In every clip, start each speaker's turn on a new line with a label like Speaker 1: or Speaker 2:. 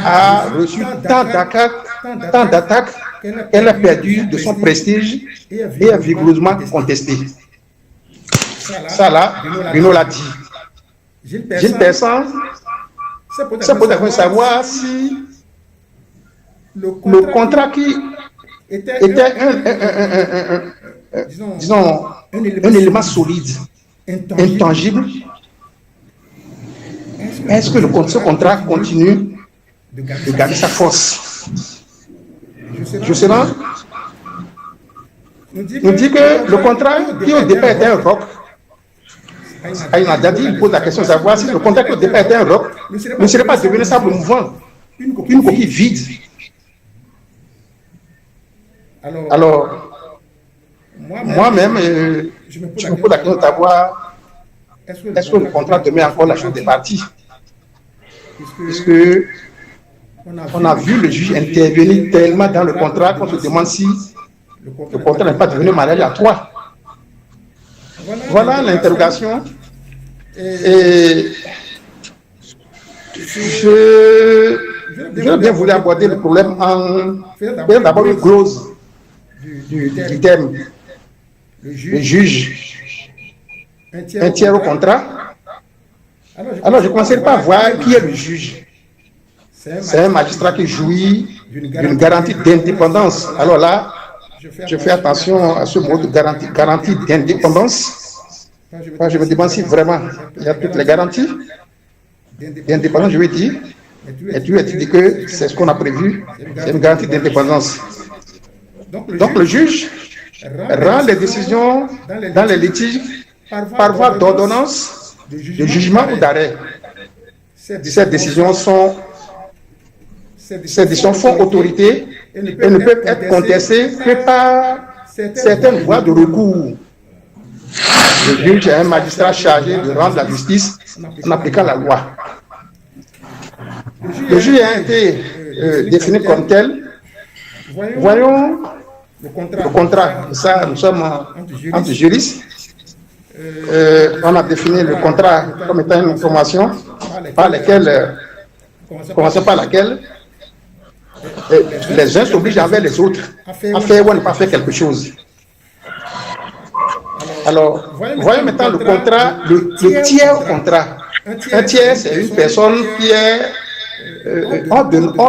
Speaker 1: a reçu tant d'attaques qu'elle a perdu de son prestige et est vigoureusement contestée. Ça là, Bruno l'a dit. Gilles Pessan s'est posé la question de savoir si le contrat qui était disons, un élément solide, intangible, est-ce que ce contrat continue de garder sa force? Jocelyn nous dit que le contrat qui au départ était un roc, Aïna Dadi pose la question de savoir si le contrat qui au départ était un roc ne serait pas devenu sable mouvant, une coquille vide. Alors, moi-même, je me pose la question de savoir est-ce que le contrat demeure encore la chose des parties? Puisque on a vu le juge intervenir tellement dans le contrat qu'on se demande si le contrat n'est pas devenu mariage à trois. Voilà l'interrogation. Et je vais bien vouloir aborder le problème en faisant d'abord une glose du thème. Le juge, un tiers au contrat. Alors je ne commencerai pas à voir qui est le juge. C'est un magistrat qui jouit d'une garantie d'indépendance. Alors là, je fais attention à ce mot de garantie d'indépendance. Je me demande si vraiment il y a toutes les garanties d'indépendance, je vais dire. Et tu dis que c'est ce qu'on a prévu, c'est une garantie d'indépendance. Donc le juge rend les décisions dans les litiges par voie d'ordonnance, de jugement ou d'arrêt. Ces décisions font autorité et ne peuvent être contestées que par certaines voies de recours. Le juge est un magistrat chargé de rendre la justice en appliquant la loi. Le juge a été défini comme tel. Voyons le contrat. Ça, nous sommes entre juristes. On a défini le contrat comme étant une information par laquelle, commençons par laquelle les uns s'obligent envers les autres à faire ou à ne pas faire quelque chose. Alors, voyons maintenant le contrat, le tiers contrat. Un tiers, c'est une personne qui est hors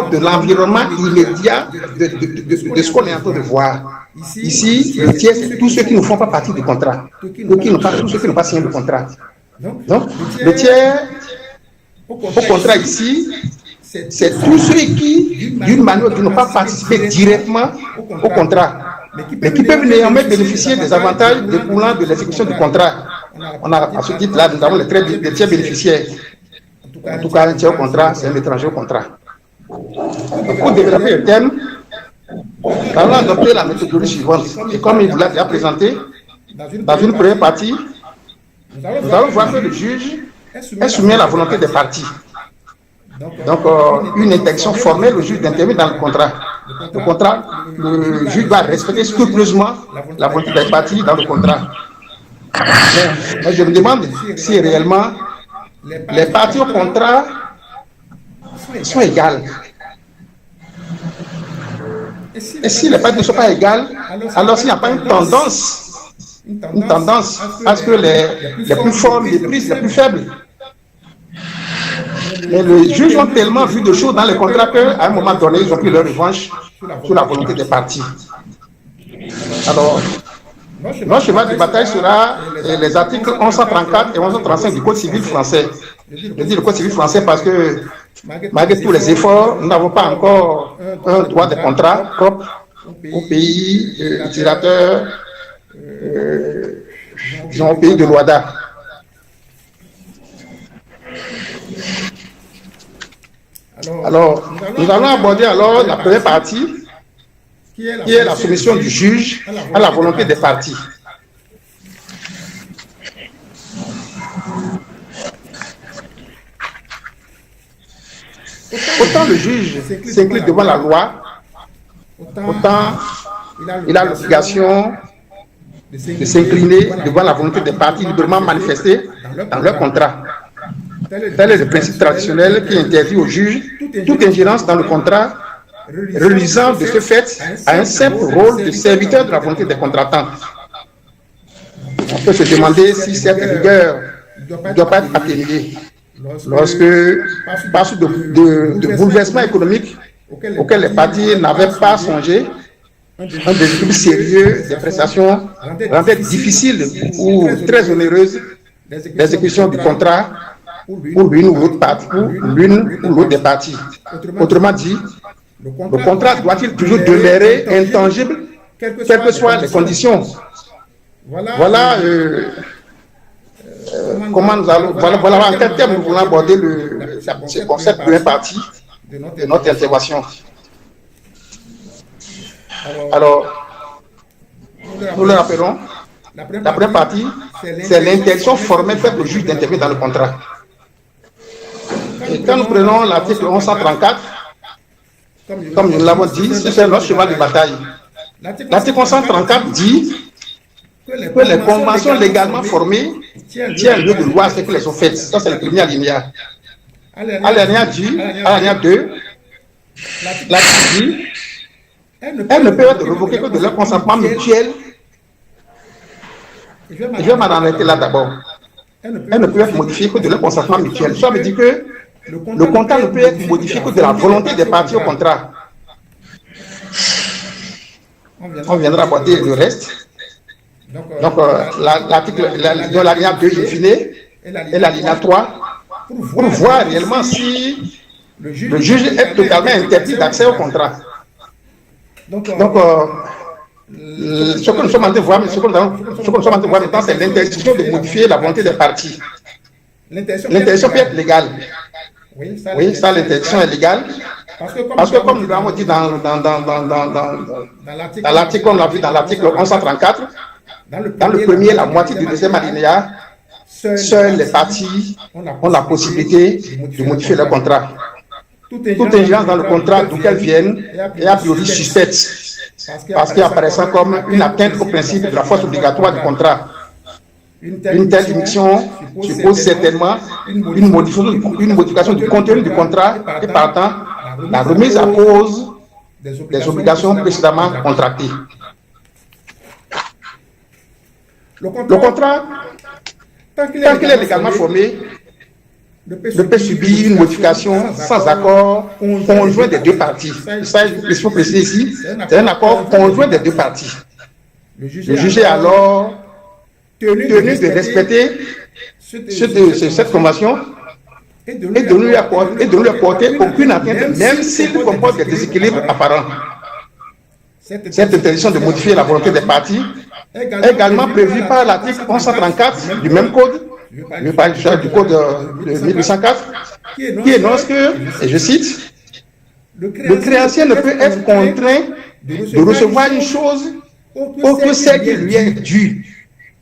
Speaker 1: de l'environnement immédiat de ce qu'on est en train de voir. Ici, le tiers, c'est tous ceux qui ne font pas partie du contrat, tous ceux qui n'ont pas signé le contrat. Donc, le tiers au contrat ici, c'est tous ceux qui, d'une manière ou d'une autre, n'ont pas participé directement au contrat, mais qui peuvent néanmoins bénéficier des avantages découlant de l'exécution du contrat. On a, à ce titre-là, nous avons les tiers bénéficiaires. En tout cas, un tiers au contrat, c'est un étranger au contrat. Pour développer le thème, nous allons adopter la méthodologie suivante. Et comme il vous l'a déjà présenté, dans une première partie, nous allons voir que le juge est soumis à la volonté des parties. Donc, une interdiction formelle, le juge d'intervenir dans le contrat. Le juge doit respecter scrupuleusement la volonté des parties dans le contrat. Mais je me demande si réellement les parties au contrat sont égales. Et si les parties ne sont pas égales, alors s'il n'y a pas une tendance à ce que les plus forts méprisent les plus faibles. Mais les juges ont tellement vu de choses dans les contrats qu'à un moment donné, ils ont pris leur revanche sur la volonté des parties. Alors, notre cheval de bataille sera les articles 1134 et 1135 du Code civil français. Je dis le Code civil français parce que, malgré tous les efforts, nous n'avons pas encore un droit de contrat propre au pays utilisateur, disons au pays de l'OADA. Alors, nous allons aborder alors la première partie, qui est la soumission du juge à la volonté des parties. Autant le juge s'incline devant la loi, autant il a l'obligation de s'incliner devant la volonté des parties librement manifestée dans leur contrat. Tel est le principe traditionnel qui interdit au juge toute ingérence dans le contrat relisant de ce fait à un simple rôle de serviteur de la volonté des contractants. On peut se demander si cette rigueur ne doit pas être atténuée lorsque, par suite de bouleversements économiques auxquels les parties n'avaient pas songé, un déséquilibre sérieux des prestations rendait difficile ou très onéreuse l'exécution du contrat pour l'une ou l'autre des parties. Autrement dit, le contrat doit-il toujours demeurer intangible, quelles que soient les conditions? Voilà comment nous allons, voilà en quel terme nous voulons aborder ce concept de partie de notre intervention. Alors, nous le rappelons, la première partie, c'est l'interdiction formelle faite au juge d'intervenir dans le contrat. Et quand nous prenons l'article 1134, comme nous l'avons dit, c'est notre cheval de bataille. L'article 1134 dit que les conventions légalement formées tiennent lieu de loi, c'est que les ont faites. Ça, c'est le premier alinéa. Alinéa 2, l'article dit elles ne peuvent être révoquées que de leur consentement mutuel. Je vais m'en arrêter là d'abord. Elles ne peuvent être modifiées que de leur consentement mutuel. Ça veut dire que le contrat ne peut être modifié que de la volonté des parties au contrat. On viendra aborder le reste. Donc, l'alinéa 2 in fine et l'alinéa 3 pour voir réellement si le juge est totalement interdit d'accès au contrat. Donc, ce que nous sommes en train de voir, maintenant, c'est l'interdiction de modifier la volonté des parties. L'interdiction peut être légale. Oui, ça, l'interdiction est légale. Parce que comme nous l'avons dit dans l'article, comme on l'a vu dans l'article 1134, dans le premier, la moitié du deuxième alinéa, seules les parties ont la possibilité de modifier leur contrat. Toute ingérence dans le contrat d'où qu'elle vienne est a priori suspecte, parce qu'il apparaissant comme une atteinte au principe de la force obligatoire du contrat. Une telle limitation suppose certainement une modification du contenu du contrat et partant la remise à cause des obligations précédemment contractées. Le contrat, tant qu'il est légalement formé, ne peut subir une modification sans accord conjoint des deux parties. Ça, il faut préciser ici, c'est un accord conjoint des deux parties. Le juge est alors tenu de respecter cette convention et de ne lui apporter aucune atteinte, même s'il comporte des déséquilibres apparents. Cette interdiction de modifier la volonté des parties est également prévue par l'article 1134 du même code, je parle du code de 1804, qui énonce que, et je cite, le créancier ne peut être contraint de recevoir une chose autre que celle qui lui est due,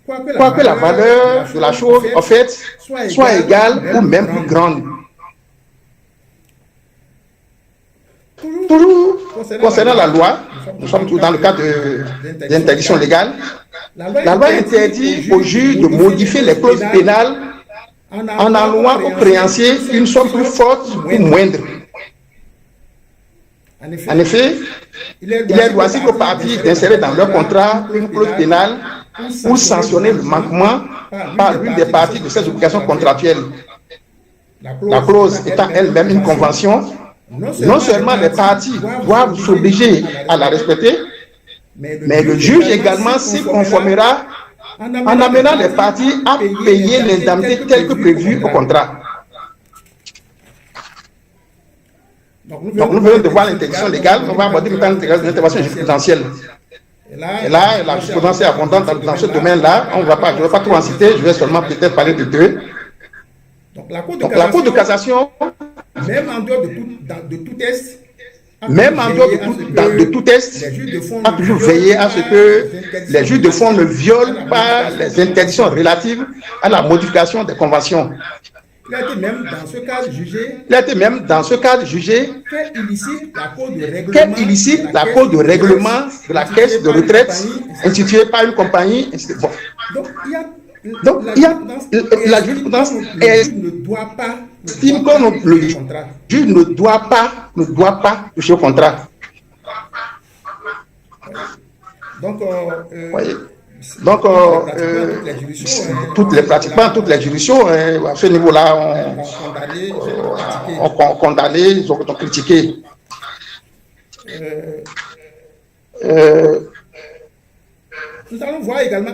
Speaker 1: quoique la valeur de la chose en fait soit égale ou même plus grande. Toujours concernant la loi, nous sommes toujours dans le cadre d'interdiction légale. La loi interdit au juge de modifier les clauses pénales en allouant au créancier une somme plus forte ou moindre. En effet, il est loisible aux parties d'insérer dans leur contrat une clause pénale pour sanctionner le manquement par l'une des parties de ces obligations contractuelles. La clause étant elle-même une convention, non seulement les parties doivent s'obliger à la respecter, mais le juge également s'y conformera en amenant les parties à payer l'indemnité telle que prévue au contrat. Donc nous venons de voir l'interdiction légale, on va aborder maintenant l'intervention jurisprudentielle. Et là, la jurisprudence est abondante dans ce domaine-là, je ne vais pas tout en citer, je vais seulement peut-être parler de deux. Donc la Cour de cassation, même en dehors de tout test, a toujours veillé à ce que les juges de fond ne violent pas les interdictions relatives à la modification des conventions. Il a été même dans ce cadre jugé qu'est illicite la Cour de règlement de la caisse de retraite instituée par une compagnie. Bon.
Speaker 2: Donc il y a
Speaker 1: Donc, il y a la jurisprudence estime que le juge ne doit pas toucher au contrat.
Speaker 2: Donc,
Speaker 1: toutes les juridictions, à ce niveau-là, ont condamné, ils ont critiqué.
Speaker 2: Nous allons voir également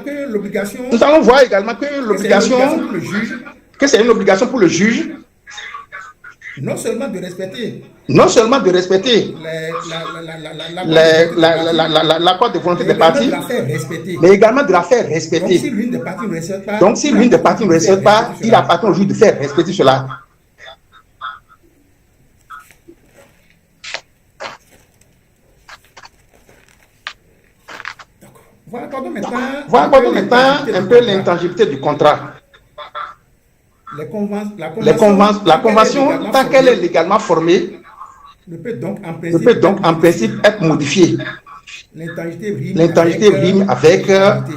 Speaker 2: que l'obligation,
Speaker 1: que c'est une obligation pour le juge,
Speaker 2: non seulement de respecter
Speaker 1: l'accord de volonté des parties, mais également de la faire respecter. Donc, si l'une des parties ne respecte pas, il appartient au juge de faire respecter cela. Voilà maintenant un peu l'intangibilité du contrat. La convention, tant qu'elle est légalement formée, ne peut donc en principe être modifiée. L'intangibilité rime avec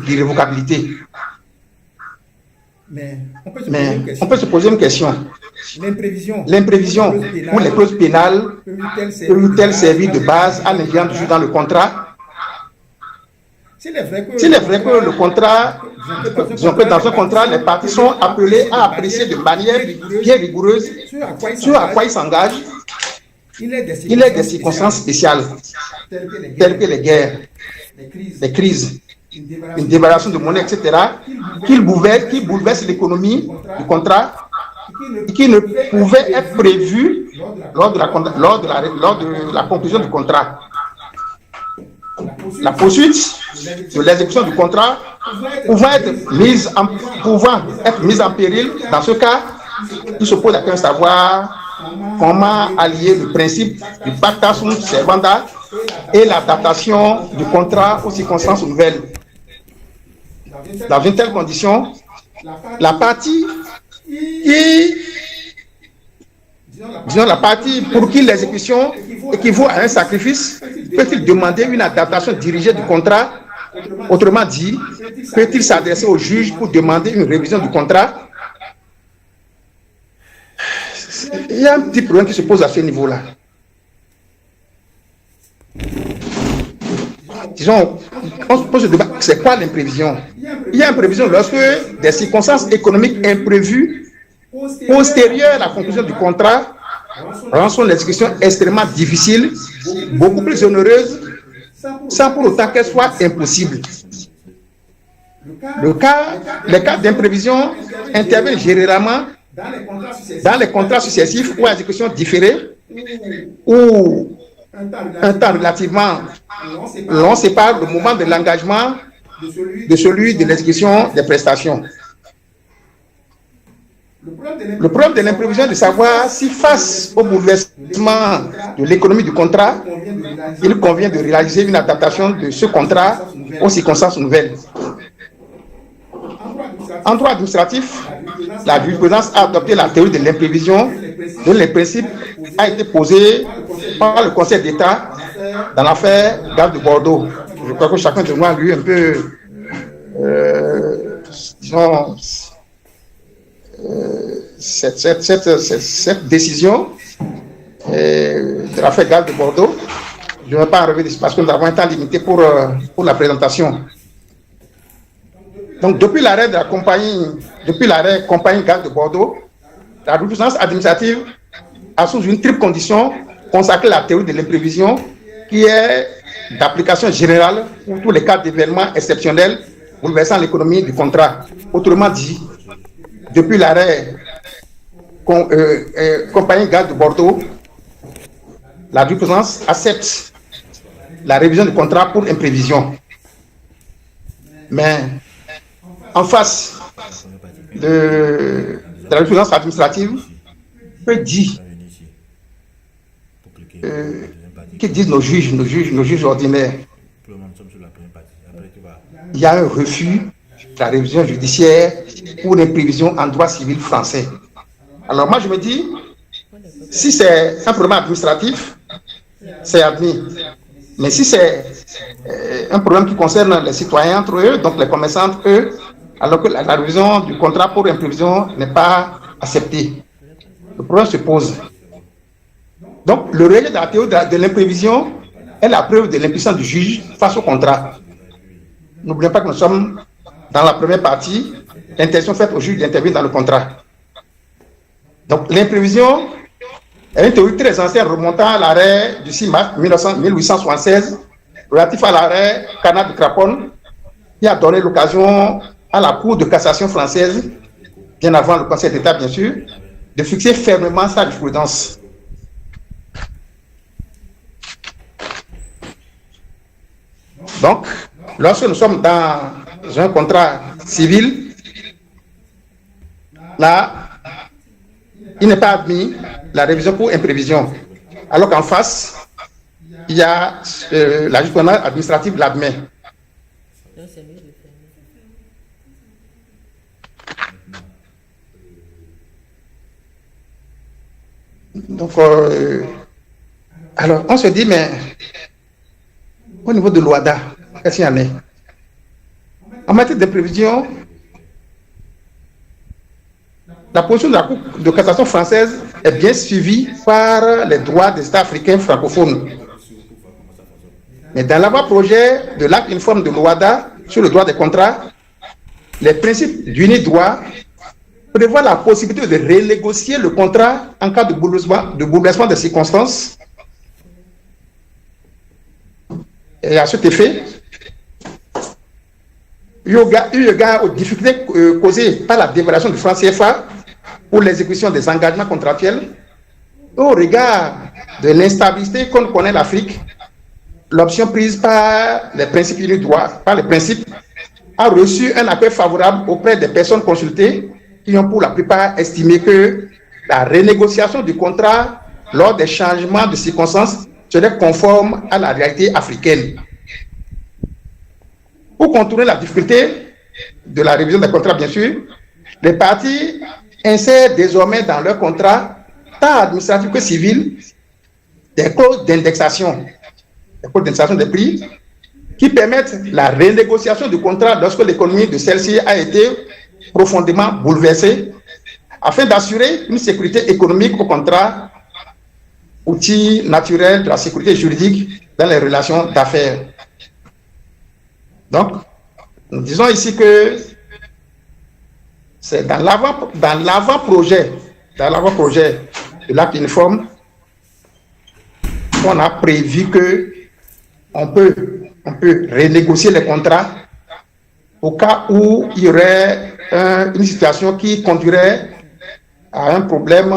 Speaker 1: l'irrévocabilité. Mais on peut se poser une question. L'imprévision ou les clauses pénales peuvent-elles servir de base à l'ingérence du juge dans le contrat? S'il est vrai que le contrat, disons que dans un contrat, les parties sont appelées à apprécier de manière bien rigoureuse sur à quoi ils s'engagent, il est des circonstances spéciales, telles que les guerres, les crises, une dévaluation de monnaie, etc., qui bouleversent l'économie du contrat et qui ne pouvaient être prévues lors de la conclusion du contrat. La poursuite de l'exécution du contrat pouvant être mise en péril, dans ce cas, il se pose la question de savoir comment allier le principe du pacta sunt servanda et l'adaptation du contrat aux circonstances nouvelles. Dans une telle condition, la partie pour qui l'exécution équivaut à un sacrifice peut-il demander une adaptation dirigée du contrat? Autrement dit, peut-il s'adresser au juge pour demander une révision du contrat? Il y a un petit problème qui se pose à ce niveau-là. Disons, on se pose le débat, c'est quoi l'imprévision? Il y a imprévision lorsque des circonstances économiques imprévues postérieures à la conclusion du contrat rendent son exécution extrêmement difficile, beaucoup plus onéreuse, sans pour autant qu'elle soit impossible. Les cas d'imprévision interviennent généralement dans les contrats successifs ou à exécution différée, où un temps relativement long sépare le moment de l'engagement de celui de l'exécution des prestations. Le problème de l'imprévision est de savoir si, face au bouleversement de l'économie du contrat, il convient de réaliser une adaptation de ce contrat aux circonstances nouvelles. En droit administratif, la jurisprudence a adopté la théorie de l'imprévision, dont le principe a été posé par le Conseil d'État dans l'affaire Gare de Bordeaux. Je crois que chacun de nous a lu un peu, disons, cette décision de l'affaire Gare de Bordeaux. Je ne vais pas en revenir parce que nous avons un temps limité pour la présentation. Donc, depuis l'arrêt compagnie Gare de Bordeaux, la jurisprudence administrative a sous une triple condition consacré la théorie de l'imprévision, qui est d'application générale pour tous les cas d'événements exceptionnels bouleversant l'économie du contrat. Autrement dit, depuis l'arrêt compagnie Gare de Bordeaux, la jurisprudence accepte la révision du contrat pour imprévision. Mais en face de la jurisprudence administrative, peut dire que disent nos juges ordinaires. Il y a un refus de la révision judiciaire pour l'imprévision en droit civil français. Alors moi je me dis, si c'est un problème administratif, c'est admis. Mais si c'est un problème qui concerne les citoyens entre eux, donc les commerçants entre eux, alors que la révision du contrat pour imprévision n'est pas acceptée. Le problème se pose. Donc, le rejet de la théorie de l'imprévision est la preuve de l'impuissance du juge face au contrat. N'oublions pas que nous sommes dans la première partie, l'intention faite au juge d'intervenir dans le contrat. Donc, l'imprévision est une théorie très ancienne remontant à l'arrêt du 6 mars 1876 relatif à l'arrêt Canard de Craponne qui a donné l'occasion à la Cour de cassation française, bien avant le Conseil d'État bien sûr, de fixer fermement sa jurisprudence. Donc, lorsque nous sommes dans un contrat civil, là, il n'est pas admis la révision pour imprévision. Alors qu'en face, il y a la jurisprudence administrative l'admet. Donc, alors, on se dit, mais au niveau de l'OADA, qu'est-ce qu'il y en est? En matière de prévision, la position de la Cour de cassation française est bien suivie par les droits des États africains francophones. Mais dans l'avant-projet de l'acte uniforme de l'OADA sur le droit des contrats, les principes d'uni-droit prévoient la possibilité de renégocier le contrat en cas de bouleversement des circonstances. Et à cet effet, eu égard aux difficultés causées par la dévaluation du franc CFA pour l'exécution des engagements contractuels, au regard de l'instabilité qu'on connaît l'Afrique, l'option prise par les principes du droit, par les principes, a reçu un accueil favorable auprès des personnes consultées qui ont pour la plupart estimé que la renégociation du contrat lors des changements de circonstances serait conforme à la réalité africaine. Pour contourner la difficulté de la révision des contrats, bien sûr, les parties insèrent désormais dans leur contrat, tant administratif que civil, des clauses d'indexation des prix qui permettent la renégociation du contrat lorsque l'économie de celle-ci a été profondément bouleversée, afin d'assurer une sécurité économique au contrat, outil naturel de la sécurité juridique dans les relations d'affaires. Donc, nous disons ici que c'est dans l'avant-projet de l'acte uniforme qu'on a prévu que on peut renégocier les contrats au cas où il y aurait une situation qui conduirait à un problème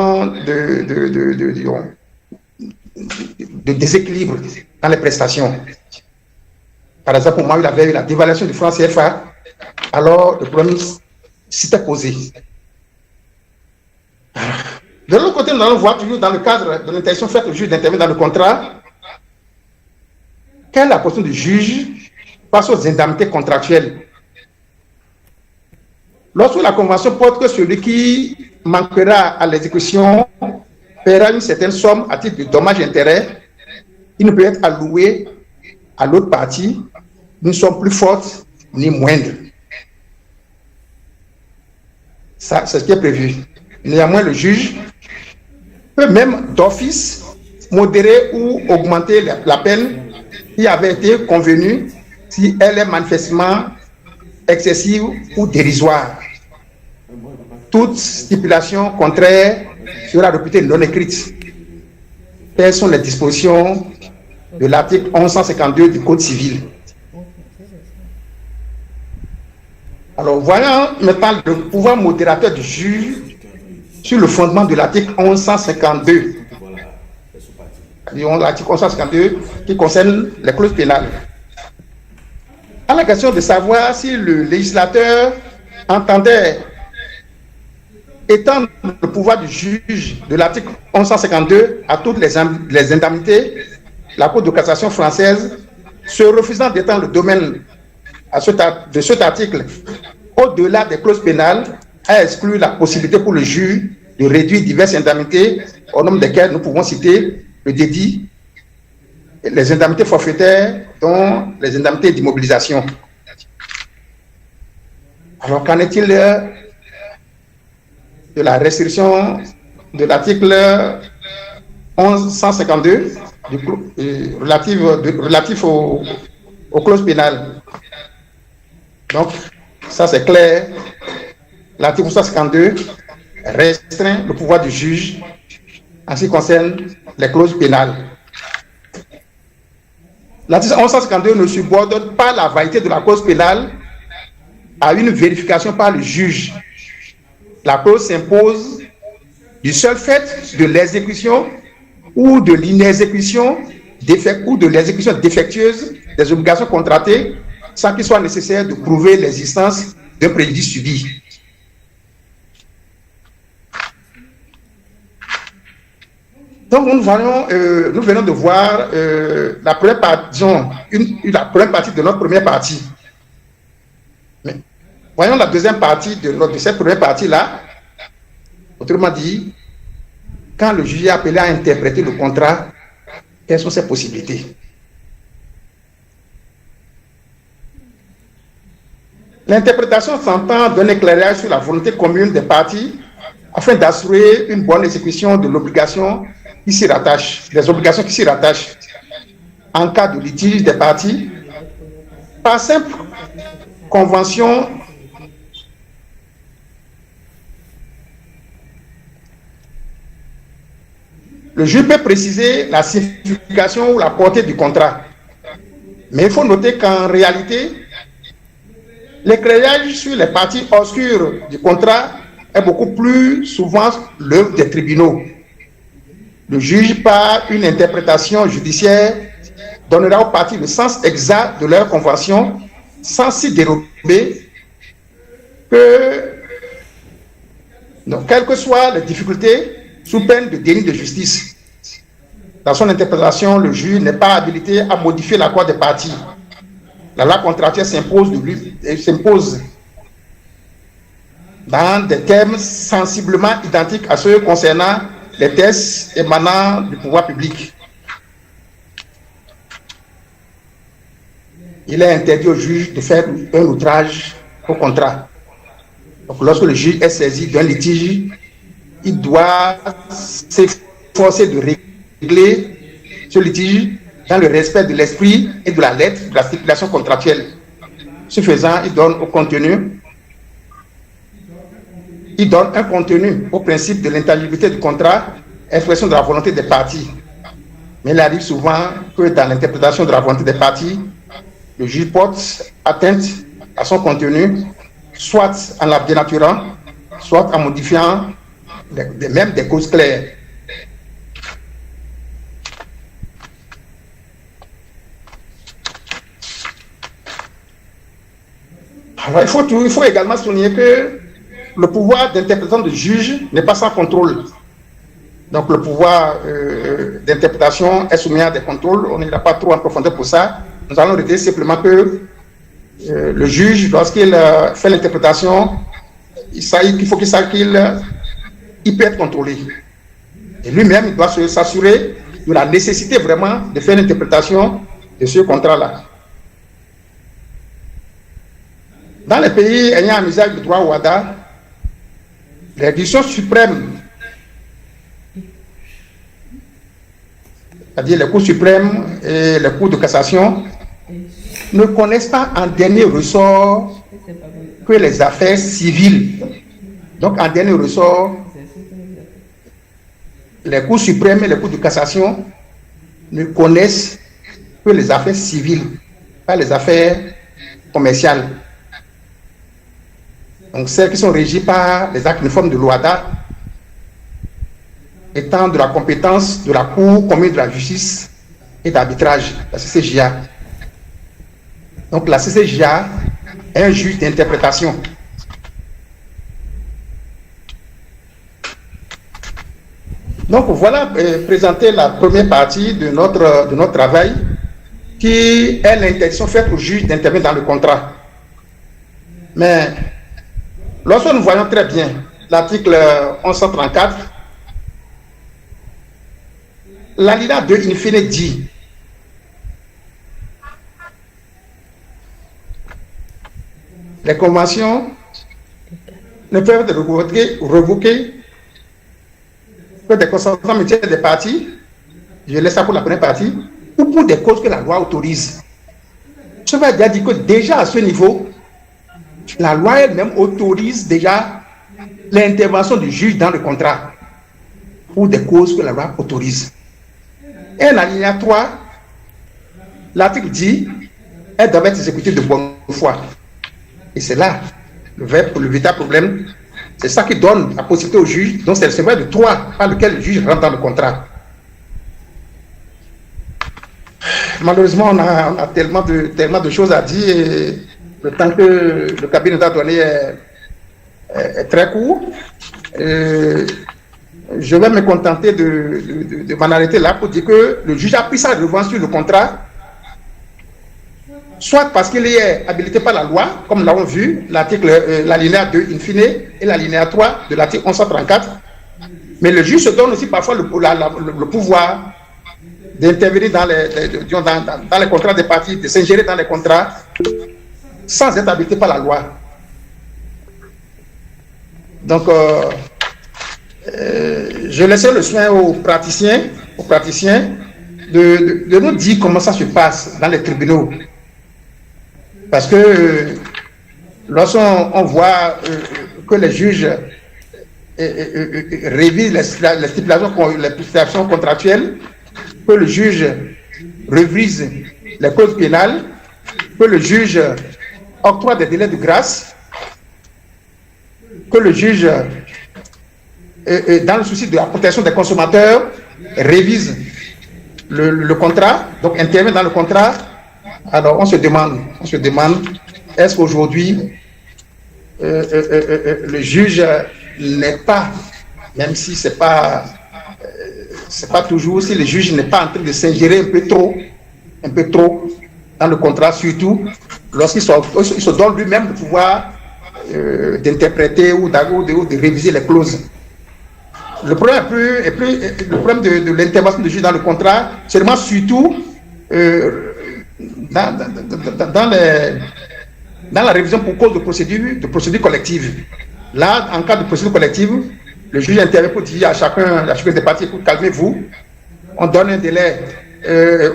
Speaker 1: de déséquilibre dans les prestations. Par exemple, au moment où il avait eu la dévaluation du franc CFA, alors le problème s'était posé. De l'autre côté, nous allons voir toujours dans le cadre de l'intention faite au juge d'intervenir dans le contrat, quelle est la position du juge face aux indemnités contractuelles. Lorsque la convention porte que celui qui manquera à l'exécution paiera une certaine somme à titre de dommages et intérêts, il ne peut être alloué à l'autre partie une somme plus forte ni moindre. Ça, c'est ce qui est prévu. Néanmoins, le juge peut même d'office modérer ou augmenter la peine qui avait été convenue si elle est manifestement excessive ou dérisoire. Toute stipulation contraire sera réputée non écrite. Telles sont les dispositions de l'article 1152 du Code civil. Alors, voyons maintenant le pouvoir modérateur du juge sur le fondement de l'article 1152. L'article 1152 qui concerne les clauses pénales. À la question de savoir si le législateur entendait étendre le pouvoir du juge de l'article 1152 à toutes les indemnités, la Cour de cassation française, se refusant d'étendre le domaine de cet article au-delà des clauses pénales, a exclu la possibilité pour le juge de réduire diverses indemnités, au nombre desquelles nous pouvons citer le dédit, les indemnités forfaitaires, dont les indemnités d'immobilisation. Alors, qu'en est-il de la restriction de l'article 1152 relatif aux clauses pénales? Donc, ça c'est clair. L'article 1152 restreint le pouvoir du juge en ce qui concerne les clauses pénales. L'article 1152 ne subordonne pas la validité de la cause pénale à une vérification par le juge. La clause s'impose du seul fait de l'exécution ou de l'inexécution ou de l'exécution défectueuse des obligations contractées sans qu'il soit nécessaire de prouver l'existence d'un préjudice subi. Donc, nous venons de voir la première partie de notre première partie. Mais voyons la deuxième partie de cette première partie-là. Autrement dit, quand le juge est appelé à interpréter le contrat, quelles sont ses possibilités? L'interprétation s'entend d'un éclairage sur la volonté commune des parties afin d'assurer une bonne exécution de l'obligation qui s'y rattache, des obligations qui s'y rattachent en cas de litige des parties par simple convention le juge peut préciser la signification ou la portée du contrat. Mais il faut noter qu'en réalité, l'éclairage sur les parties obscures du contrat est beaucoup plus souvent l'œuvre des tribunaux. Le juge, par une interprétation judiciaire, donnera aux parties le sens exact de leur convention sans s'y dérober quelles que soient les difficultés, sous peine de déni de justice. Dans son interprétation, le juge n'est pas habilité à modifier l'accord des parties. La loi contractuelle s'impose dans des termes sensiblement identiques à ceux concernant les tests émanant du pouvoir public. Il est interdit au juge de faire un outrage au contrat. Donc, lorsque le juge est saisi d'un litige, il doit s'efforcer de régler ce litige dans le respect de l'esprit et de la lettre de la stipulation contractuelle. Ce faisant, il donne un contenu au principe de l'intangibilité du contrat, expression de la volonté des parties. Mais il arrive souvent que dans l'interprétation de la volonté des parties, le juge porte atteinte à son contenu, soit en la dénaturant, soit en modifiant même des causes claires. Alors, il faut également souligner que le pouvoir d'interprétation du juge n'est pas sans contrôle. Donc, le pouvoir d'interprétation est soumis à des contrôles. On n'ira pas trop en profondeur pour ça. Nous allons retenir simplement que le juge, lorsqu'il fait l'interprétation, il faut qu'il sache qu'il peut être contrôlé. Et lui-même, il doit s'assurer de la nécessité vraiment de faire l'interprétation de ce contrat-là. Dans les pays ayant un usage du droit WADA, les décisions suprêmes, c'est-à-dire les cours suprêmes et les cours de cassation, ne connaissent pas en dernier ressort que les affaires civiles. Donc, en dernier ressort, les cours suprêmes et les cours de cassation ne connaissent que les affaires civiles, pas les affaires commerciales. Donc, celles qui sont régies par les actes uniformes de l'OADA étant de la compétence de la Cour commune de la justice et d'arbitrage, la CCJA. Donc, la CCJA est un juge d'interprétation. Donc, voilà présenter la première partie de notre travail, qui est l'interdiction faite au juge d'intervenir dans le contrat. Mais lorsque nous voyons très bien l'article 1134, l'alinéa 2 in fine dit les conventions ne peuvent être revoqués que des consentements mutuels des parties, je laisse ça pour la première partie, ou pour des causes que la loi autorise. Je vais déjà dire que déjà à ce niveau, la loi elle-même autorise déjà l'intervention du juge dans le contrat pour des causes que la loi autorise. Et en alinéa 3, l'article dit elles doivent être exécutées de bonne foi. Et c'est là le véritable problème. C'est ça qui donne la possibilité au juge, donc c'est le secret de droit par lequel le juge rentre dans le contrat. Malheureusement, on a tellement de choses à dire et le temps que le cabinet nous a donné est très court. Je vais me contenter de m'en arrêter là pour dire que le juge a pris sa revanche sur le contrat, soit parce qu'il est habilité par la loi, comme nous l'avons vu, l'alinéa 2 in fine et l'alinéa 3 de l'article 1134, mais le juge se donne aussi parfois le pouvoir d'intervenir dans les contrats des parties, de s'ingérer dans les contrats sans être habilité par la loi. Donc, je laisserai le soin aux praticiens de nous dire comment ça se passe dans les tribunaux. Parce que lorsqu'on voit que les juges révisent les stipulations contractuelles, que le juge révise les causes pénales, que le juge octroie des délais de grâce, que le juge, dans le souci de la protection des consommateurs, révise le contrat, donc intervient dans le contrat. Alors on se demande, est-ce qu'aujourd'hui le juge n'est pas, même si c'est pas toujours, si le juge n'est pas en train de s'ingérer un peu trop dans le contrat, surtout lorsqu'il se donne lui-même le pouvoir d'interpréter ou de réviser les clauses. Le problème le problème de l'intervention du juge dans le contrat, c'est vraiment surtout dans la révision pour cause de procédure collective. Là, en cas de procédure collective, le juge intervient pour dire à chacun des parties, pour calmez-vous, on donne un délai,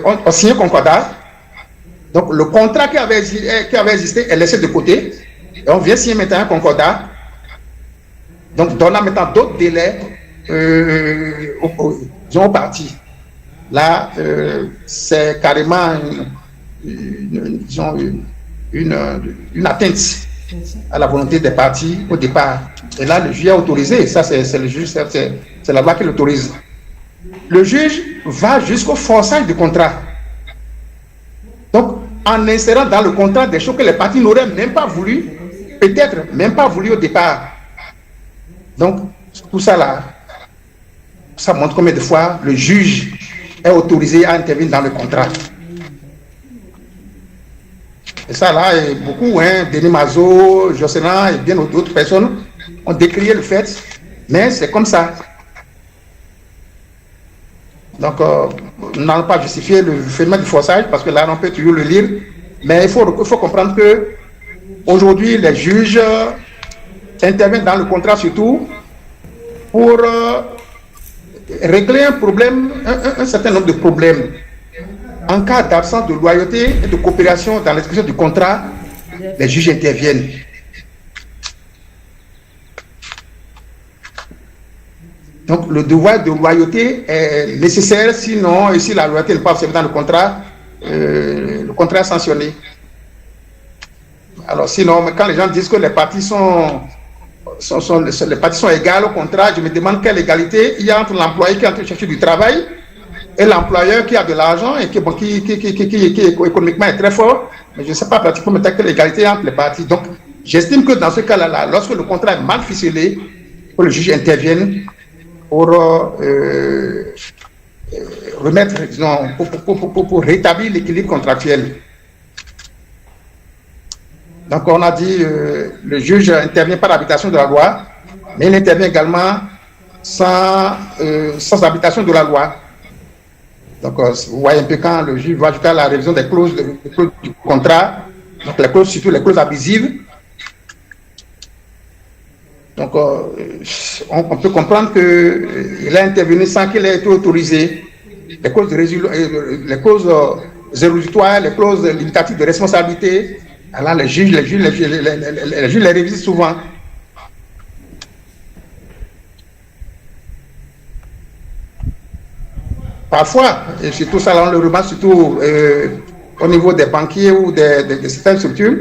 Speaker 1: on signe un concordat. Donc le contrat qui avait existé est laissé de côté, et on vient signer maintenant un concordat, donc donnant maintenant d'autres délais aux parties. Là, c'est carrément une atteinte à la volonté des parties au départ. Et là, le juge a autorisé, ça c'est le juge, c'est la loi qui l'autorise. Le juge va jusqu'au forçage du contrat. Donc, en insérant dans le contrat des choses que les parties n'auraient même pas voulu, peut-être même pas voulu au départ. Donc, tout ça là, ça montre combien de fois le juge est autorisé à intervenir dans le contrat. Et ça là, et beaucoup, Denis Mazo, Jocelyn et bien d'autres personnes ont décrié le fait, mais c'est comme ça. Donc, nous n'allons pas justifier le phénomène du forçage, parce que là, on peut toujours le lire, mais il faut comprendre que aujourd'hui, les juges interviennent dans le contrat surtout pour régler un problème, un certain nombre de problèmes. En cas d'absence de loyauté et de coopération dans l'exécution du contrat, les juges interviennent. Donc, le devoir de loyauté est nécessaire, sinon, et si la loyauté n'est pas observée dans le contrat est sanctionné. Alors, sinon, quand les gens disent que les parties sont égales au contrat, je me demande quelle égalité il y a entre l'employé qui est en train de chercher du travail et l'employeur qui a de l'argent et qui économiquement est très fort, mais je ne sais pas pratiquement quelle égalité entre les parties. Donc, j'estime que dans ce cas-là, lorsque le contrat est mal ficelé, que le juge intervienne pour remettre, disons, pour rétablir l'équilibre contractuel. Donc, on a dit le juge intervient par l'habilitation de la loi, mais il intervient également sans habilitation de la loi. Donc, vous voyez un peu quand le juge va jusqu'à la révision des clauses du contrat, donc les clauses, surtout les clauses abusives. Donc, on peut comprendre qu'il a intervenu sans qu'il ait été autorisé. Les causes résolutoires, les clauses limitatives de responsabilité, alors les juges les révisent souvent. Parfois, et surtout ça, on le remarque surtout au niveau des banquiers ou de certaines structures,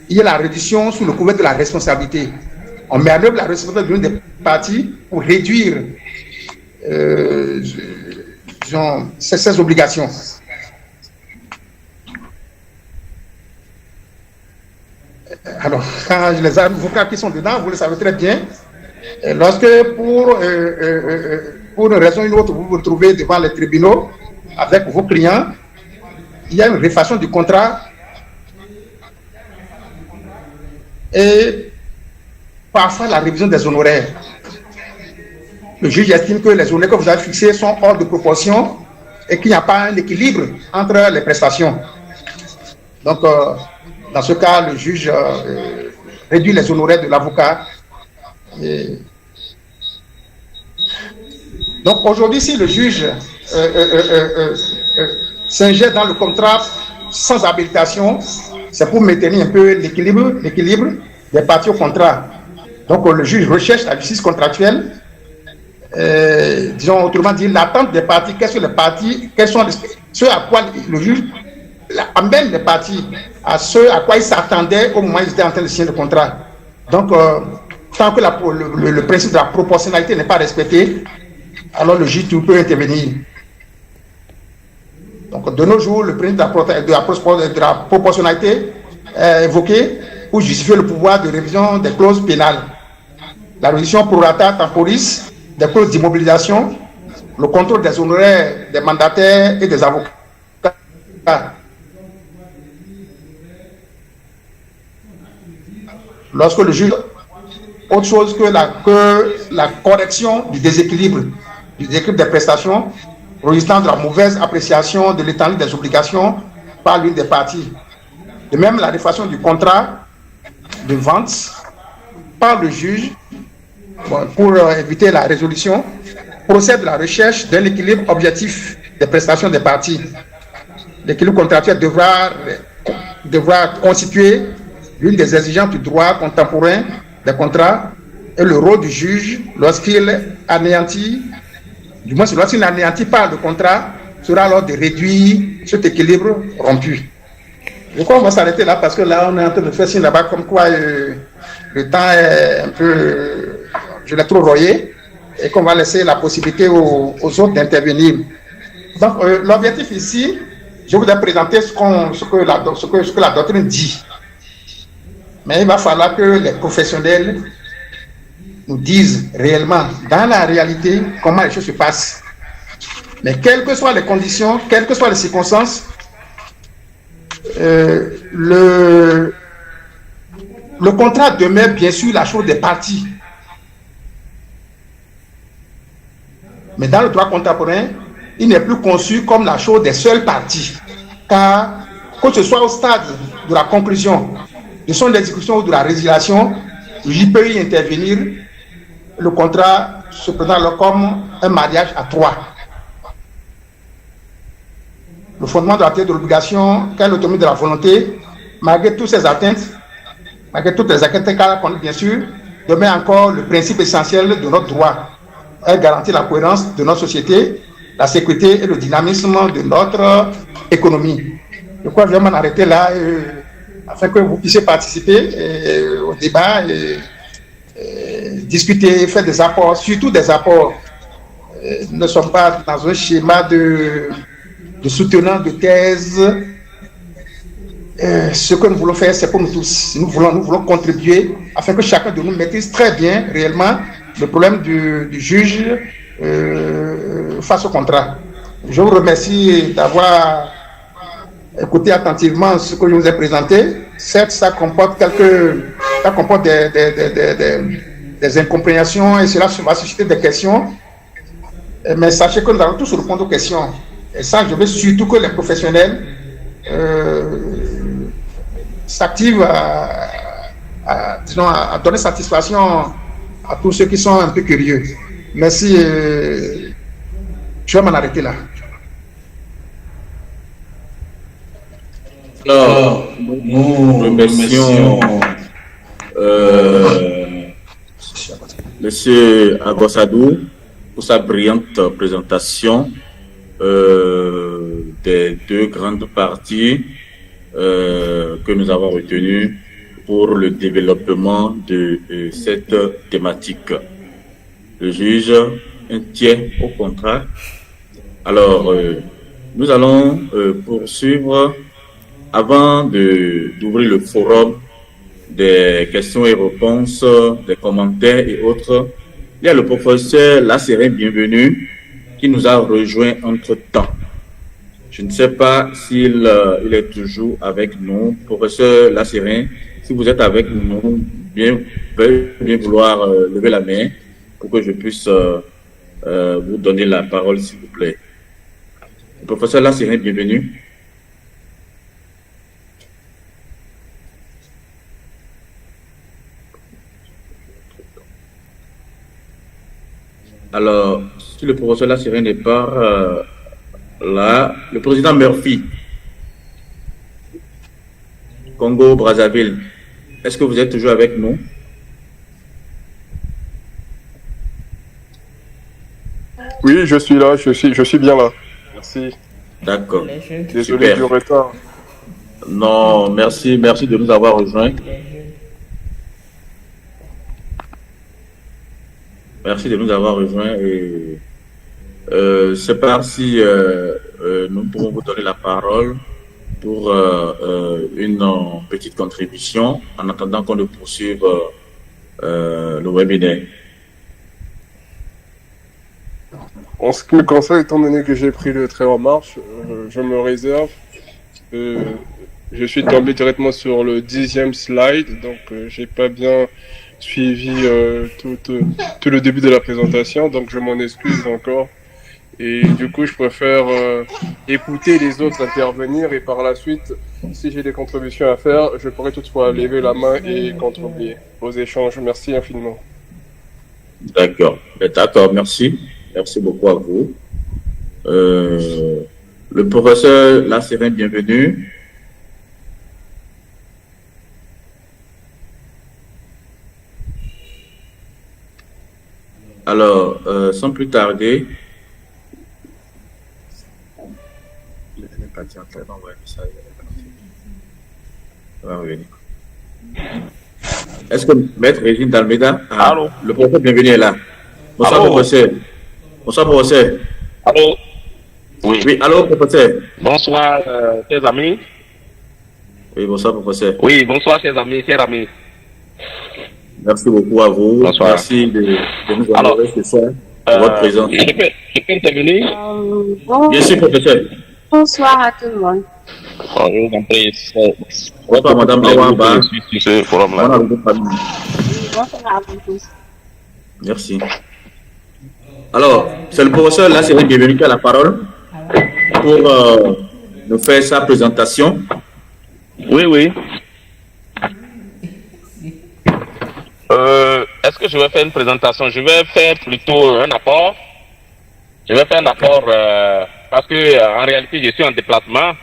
Speaker 1: il y a la réduction sous le couvert de la responsabilité. On met en œuvre la responsabilité des parties pour réduire ces obligations. Alors, quand les avocats qui sont dedans, vous le savez très bien, lorsque pour une raison ou une autre, vous vous retrouvez devant les tribunaux avec vos clients, il y a une réfaction du contrat et parfois la révision des honoraires. Le juge estime que les honoraires que vous avez fixés sont hors de proportion et qu'il n'y a pas un équilibre entre les prestations. Donc, dans ce cas, le juge réduit les honoraires de l'avocat. Donc, aujourd'hui, si le juge s'injecte dans le contrat sans habilitation, c'est pour maintenir un peu l'équilibre des parties au contrat. Donc, le juge recherche la justice contractuelle, disons autrement dit, l'attente des parties, quelles sont ce à quoi le juge amène les parties à ce à quoi ils s'attendaient au moment où ils étaient en train de signer le contrat. Donc, tant que le principe de la proportionnalité n'est pas respecté, alors le juge peut intervenir. Donc, de nos jours, le principe de la proportionnalité est évoqué pour justifier le pouvoir de révision des clauses pénales. La révision pro rata temporis des clauses d'immobilisation, le contrôle des honoraires des mandataires et des avocats. Lorsque le juge, autre chose que la correction du déséquilibre des prestations, résultant de la mauvaise appréciation de l'étendue des obligations par l'une des parties. De même, la réfaction du contrat de vente par le juge, pour éviter la résolution, procède à la recherche d'un équilibre objectif des prestations des parties. L'équilibre contractuel devra constituer l'une des exigences du droit contemporain des contrats et le rôle du juge lorsqu'il anéantit, du moins lorsqu'il n'anéantit pas le contrat, sera alors de réduire cet équilibre rompu. Je crois qu'on va s'arrêter là parce que là on est en train de faire signe là-bas comme quoi le temps est un peu, je l'ai trop royé et qu'on va laisser la possibilité aux autres d'intervenir. Donc l'objectif ici, je voudrais présenter ce que la doctrine dit. Mais il va falloir que les professionnels nous disent réellement, dans la réalité, comment les choses se passent. Mais quelles que soient les conditions, quelles que soient les circonstances, le contrat demeure bien sûr la chose des parties. Mais dans le droit contemporain, il n'est plus conçu comme la chose des seules parties. Car, que ce soit au stade de la conclusion, de son exécution ou de la résiliation, le juge peut y intervenir. Le contrat se présente comme un mariage à trois. Le fondement de la théorie de l'obligation, qu'est l'autonomie de la volonté, malgré toutes ces atteintes, malgré toutes les atteintes qu'on a bien sûr, demeure encore le principe essentiel de notre droit. Elle garantit la cohérence de notre société, la sécurité et le dynamisme de notre économie. Je crois que je vais m'en arrêter là afin que vous puissiez participer au débat et discuter, faire des apports, surtout des apports. Nous ne sommes pas dans un schéma de soutenant de thèse. Ce que nous voulons faire, c'est pour nous tous. Nous voulons contribuer afin que chacun de nous maîtrise très bien, réellement, le problème du juge face au contrat. Je vous remercie d'avoir écouté attentivement ce que je vous ai présenté. Certes, ça comporte des incompréhensions et cela va susciter des questions. Mais sachez que nous allons tous répondre aux questions. Et ça, je veux surtout que les professionnels s'activent à donner satisfaction à tous ceux qui sont un peu curieux. Merci. Je vais m'en arrêter là.
Speaker 3: Alors, nous remercions Monsieur Agossadou pour sa brillante présentation des deux grandes parties que nous avons retenues pour le développement de cette thématique. Le juge, un tiers au contrat. Alors, nous allons poursuivre avant d'ouvrir le forum des questions et réponses, des commentaires et autres. Il y a le professeur Lasserin Bienvenu qui nous a rejoint entre-temps. Je ne sais pas s'il il est toujours avec nous. Professeur Lasserin, si vous êtes avec nous, veuillez bien vouloir lever la main pour que je puisse vous donner la parole, s'il vous plaît. Le professeur Lasserin Bienvenu. Alors, si le professeur Lasserin n'est pas là, le président Murphy, Congo-Brazzaville, est-ce que vous êtes toujours avec nous?
Speaker 4: Oui, je suis là, je suis bien là. Merci.
Speaker 3: D'accord.
Speaker 4: Désolé du retard.
Speaker 3: Non, merci de nous avoir rejoints. Merci de nous avoir rejoints et c'est pas si nous pourrons vous donner la parole pour une petite contribution en attendant qu'on ne poursuive le webinaire.
Speaker 4: En ce qui me concerne, étant donné que j'ai pris le train en marche, je me réserve. Je suis tombé directement sur le 10e slide, donc j'ai pas bien suivi tout le début de la présentation, donc je m'en excuse encore. Et du coup, je préfère écouter les autres intervenir et par la suite, si j'ai des contributions à faire, je pourrai toutefois lever la main et contribuer aux échanges. Merci infiniment.
Speaker 3: D'accord, merci. Merci beaucoup à vous. Le professeur Lasserin Bienvenu. Alors, sans plus tarder, est-ce que Maître Régine d'Almeida, le professeur Bienvenu est là? Bonsoir, professeur. Bonsoir, professeur.
Speaker 5: Allô?
Speaker 3: Oui, allô, professeur.
Speaker 5: Bonsoir, chers amis.
Speaker 3: Oui, bonsoir, professeur.
Speaker 5: Oui, bonsoir, chers amis,
Speaker 3: Merci beaucoup à vous.
Speaker 5: Bonsoir.
Speaker 3: Merci de nous honorer ce soir pour votre présence.
Speaker 5: Je peux intervenir?
Speaker 3: Bien sûr, professeur.
Speaker 6: Bonsoir à tout le monde.
Speaker 5: Oh, je vous en prie.
Speaker 3: Bonsoir, madame Awamba.
Speaker 5: Je suis sur ce forum-là.
Speaker 6: Bonsoir à vous tous.
Speaker 3: Merci. Alors, c'est le professeur Lasserin Bienvenu qui a la parole pour nous faire sa présentation.
Speaker 5: Oui. Est-ce que je vais faire une présentation? Je vais faire plutôt un apport. Je vais faire un apport parce que en réalité, je suis en déplacement.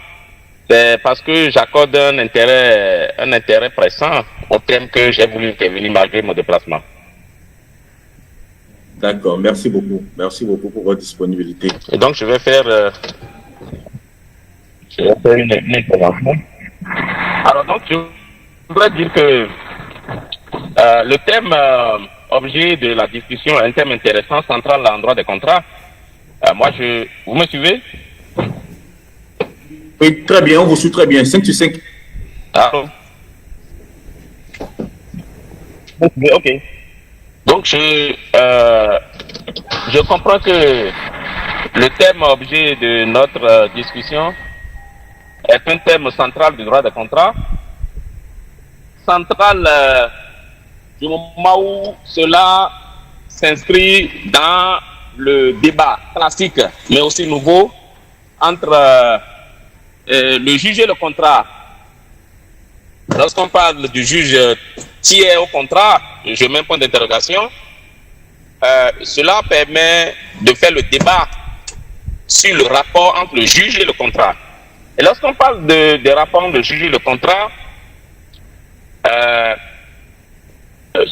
Speaker 5: C'est parce que j'accorde un intérêt pressant au thème que j'ai voulu intervenir malgré mon déplacement.
Speaker 3: D'accord, merci beaucoup. Merci beaucoup pour votre disponibilité.
Speaker 5: Et donc, je vais faire une intervention. Alors, donc, je voudrais dire que le thème objet de la discussion est un thème intéressant, central en droit des contrats. Vous me suivez?
Speaker 3: Oui, très bien, on vous suit très bien. 5 sur 5.
Speaker 5: Allô? Ok. Donc, je comprends que le thème objet de notre discussion est un thème central du droit des contrats. Central du moment où cela s'inscrit dans le débat classique, mais aussi nouveau, entre le juge et le contrat. Lorsqu'on parle du juge tiers au contrat, je mets un point d'interrogation. cela permet de faire le débat sur le rapport entre le juge et le contrat. Et lorsqu'on parle des rapports entre le juge et le contrat,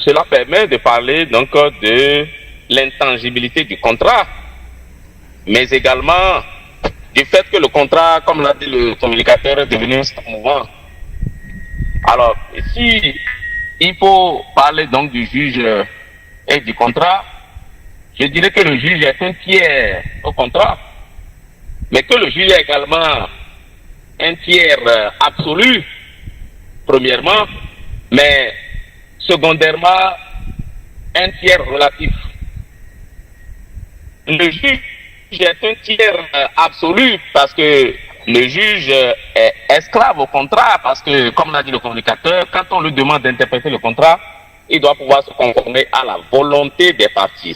Speaker 5: cela permet de parler donc de l'intangibilité du contrat, mais également du fait que le contrat, comme l'a dit le communicateur, est devenu mouvant. Alors, si il faut parler donc du juge et du contrat, je dirais que le juge est un tiers au contrat, mais que le juge est également un tiers absolu, premièrement, mais secondairement, un tiers relatif. Le juge est un tiers absolu parce que le juge est esclave au contrat, parce que, comme l'a dit le communicateur, quand on lui demande d'interpréter le contrat, il doit pouvoir se conformer à la volonté des parties.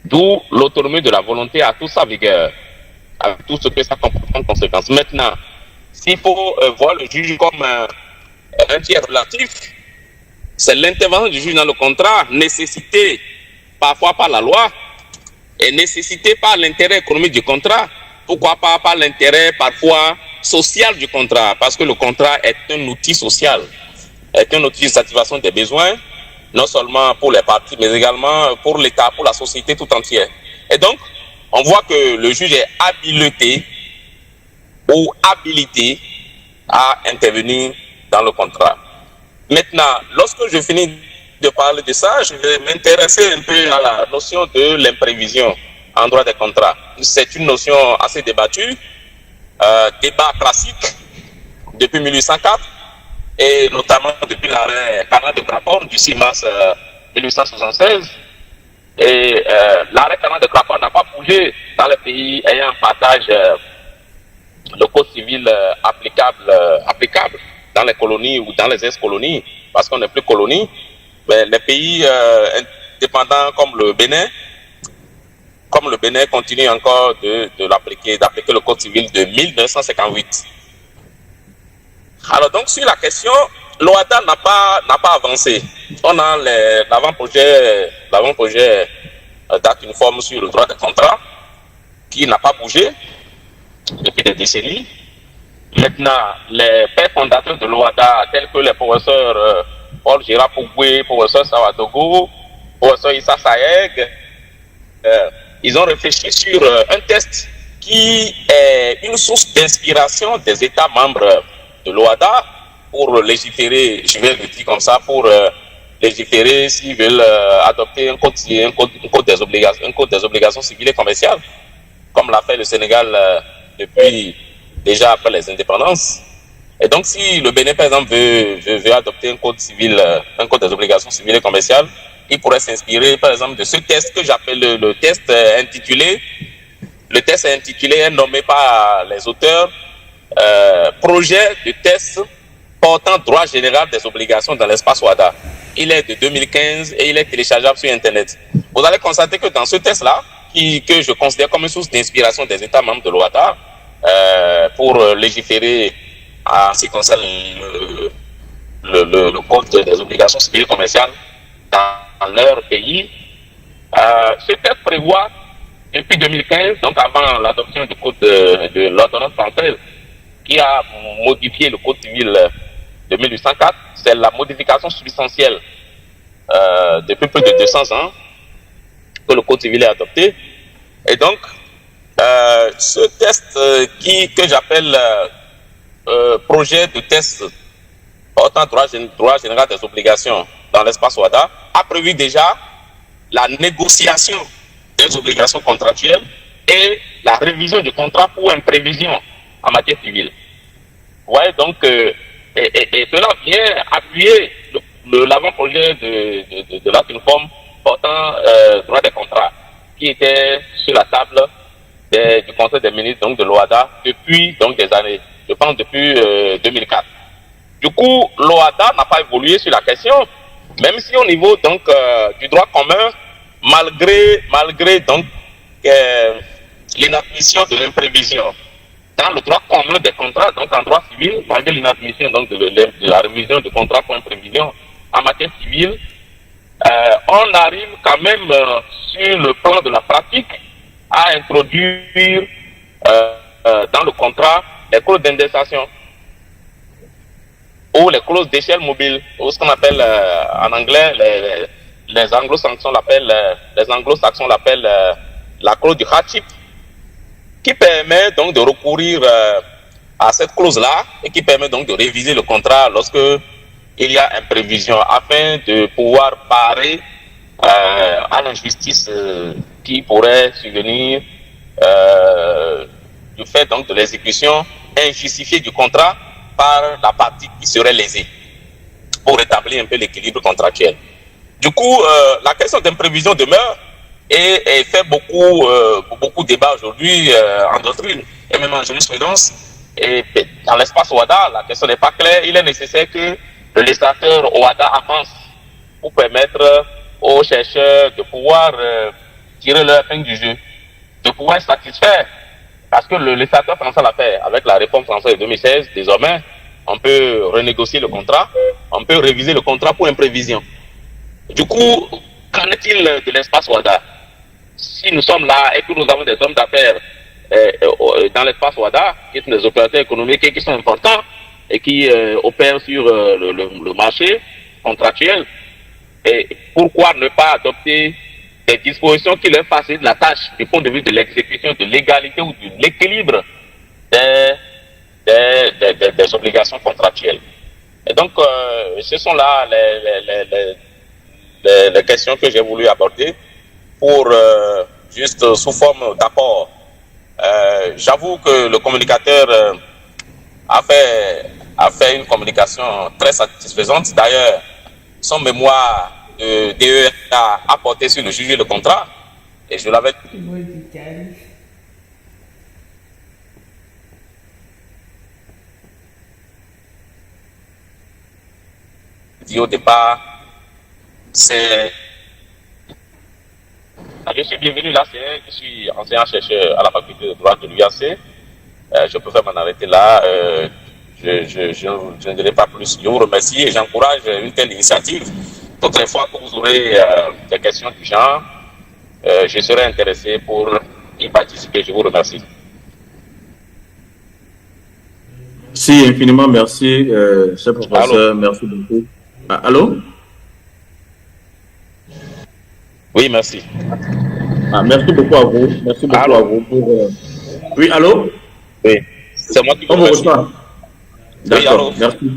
Speaker 5: D'où l'autonomie de la volonté à toute sa vigueur, avec tout ce que ça comporte en conséquence. Maintenant, s'il faut voir le juge comme un tiers relatif, c'est l'intervention du juge dans le contrat, nécessitée parfois par la loi et nécessitée par l'intérêt économique du contrat. Pourquoi pas par l'intérêt parfois social du contrat, parce que le contrat est un outil social, est un outil de satisfaction des besoins, non seulement pour les parties, mais également pour l'État, pour la société tout entière. Et donc, on voit que le juge est habilité ou habilité à intervenir dans le contrat. Maintenant, lorsque je finis de parler de ça, je vais m'intéresser un peu à la notion de l'imprévision en droit des contrats. C'est une notion assez débattue, débat classique depuis 1804 et notamment depuis l'arrêt Canal de Craponne du 6 mars 1876. Et l'arrêt Canal de Craponne n'a pas bougé dans les pays ayant un partage le code civil applicable dans les colonies ou dans les ex-colonies, parce qu'on n'est plus colonie. Mais les pays indépendants comme le Bénin continuent encore d'appliquer le code civil de 1958. Alors donc sur la question, l'OADA n'a pas avancé. On a l'avant-projet date uniforme sur le droit des contrats qui n'a pas bougé depuis des décennies. Maintenant, les pères fondateurs de l'OADA, tels que les professeurs Paul Gérard Pouboué, professeur Sawadogo, professeur Issa Saeg, ils ont réfléchi sur un test qui est une source d'inspiration des États membres de l'OADA pour légiférer, je vais le dire comme ça, pour légiférer s'ils veulent adopter un code des obligations civiles et commerciales, comme l'a fait le Sénégal depuis déjà après les indépendances. Et donc, si le Bénin, par exemple, veut adopter un code des obligations civiles et commerciales, il pourrait s'inspirer, par exemple, de ce test que j'appelle le test intitulé. Le test est intitulé, est nommé par les auteurs, projet de test portant droit général des obligations dans l'espace OADA. Il est de 2015 et il est téléchargeable sur Internet. Vous allez constater que dans ce test-là, que je considère comme une source d'inspiration des États membres de l'OADA, pour légiférer en ce qui concerne le code des obligations civiles et commerciales dans leur pays. Ce texte prévoit, depuis 2015, donc avant l'adoption du code de l'ordonnance française, qui a modifié le code civil de 1804, c'est la modification substantielle depuis plus de 200 ans que le code civil est adopté. Et donc, ce test que j'appelle projet de test portant droit général des obligations dans l'espace OADA a prévu déjà la négociation des obligations contractuelles et la révision du contrat pour imprévision en matière civile. Vous voyez donc, et cela vient appuyer l'avant-projet de l'acte uniforme portant droit des contrats qui était sur la table du Conseil des ministres donc de l'OADA depuis donc des années, je pense depuis 2004. Du coup, l'OADA n'a pas évolué sur la question, même si au niveau donc du droit commun, malgré donc l'inadmission de l'imprévision dans le droit commun des contrats, donc en droit civil, malgré l'inadmission donc de la révision du contrat pour imprévision en matière civile, on arrive quand même sur le plan de la pratique à introduire dans le contrat les clauses d'indexation ou les clauses d'échelle mobile, ou ce qu'on appelle en anglais, les anglo-saxons l'appellent la clause du hardship, qui permet donc de recourir à cette clause-là et qui permet donc de réviser le contrat lorsque il y a imprévision afin de pouvoir parer à l'injustice qui pourrait survenir du fait donc de l'exécution injustifiée du contrat par la partie qui serait lésée pour rétablir un peu l'équilibre contractuel. Du coup, la question d'imprévision demeure et fait beaucoup débat aujourd'hui en doctrine et même en jurisprudence. Et dans l'espace OHADA, la question n'est pas claire. Il est nécessaire que le législateur OHADA avance pour permettre aux chercheurs de pouvoir tirer leur épingle du jeu, de pouvoir satisfaire. Parce que le législateur français l'a fait avec la réforme française de 2016. Désormais, on peut renégocier le contrat, on peut réviser le contrat pour imprévision. Du coup, qu'en est-il de l'espace OHADA? Si nous sommes là et que nous avons des hommes d'affaires dans l'espace OHADA, qui sont des opérateurs économiques et qui sont importants et qui opèrent sur le marché contractuel, et pourquoi ne pas adopter des dispositions qui leur facilitent la tâche du point de vue de l'exécution, de l'égalité ou de l'équilibre des obligations contractuelles. Et donc, ce sont là les questions que j'ai voulu aborder pour juste sous forme d'apport. J'avoue que le communicateur a fait une communication très satisfaisante. D'ailleurs, son mémoire de DE a porté sur le juge de contrat et je l'avais dit au départ. Je suis bienvenu là, je suis enseignant-chercheur à la faculté de droit de l'UAC. Je préfère m'en arrêter là. Je ne dirai pas plus. Je vous remercie et j'encourage une telle initiative. Toutes les fois que vous aurez des questions du genre, je serai intéressé pour y participer. Je vous remercie.
Speaker 3: Si, infiniment merci, cher professeur. Merci beaucoup. Allô?
Speaker 5: Oui, merci.
Speaker 3: Merci beaucoup à vous. Merci beaucoup à vous. Oui, allô?
Speaker 5: Oui, c'est moi qui vous remercie.
Speaker 3: D'accord, merci.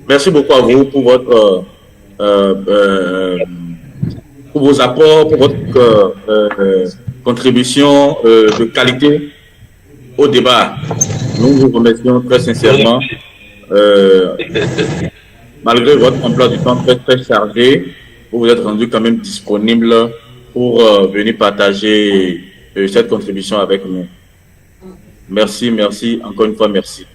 Speaker 3: Merci beaucoup à vous pour votre pour vos apports, pour votre contribution de qualité au débat. Nous vous remercions très sincèrement. Malgré votre emploi du temps très chargé, vous vous êtes rendu quand même disponible pour venir partager cette contribution avec nous. Merci, encore une fois, merci.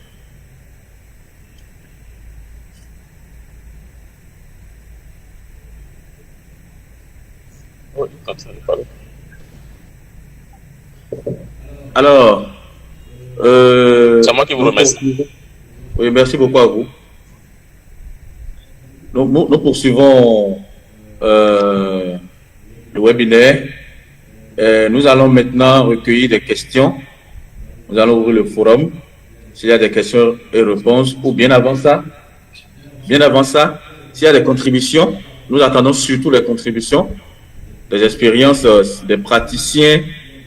Speaker 3: Alors,
Speaker 5: c'est moi qui vous remercie.
Speaker 3: Oui, merci beaucoup à vous. Donc, nous poursuivons le webinaire. Nous allons maintenant recueillir des questions. Nous allons ouvrir le forum. S'il y a des questions et réponses, ou bien avant ça, s'il y a des contributions, nous attendons surtout les contributions, des expériences des praticiens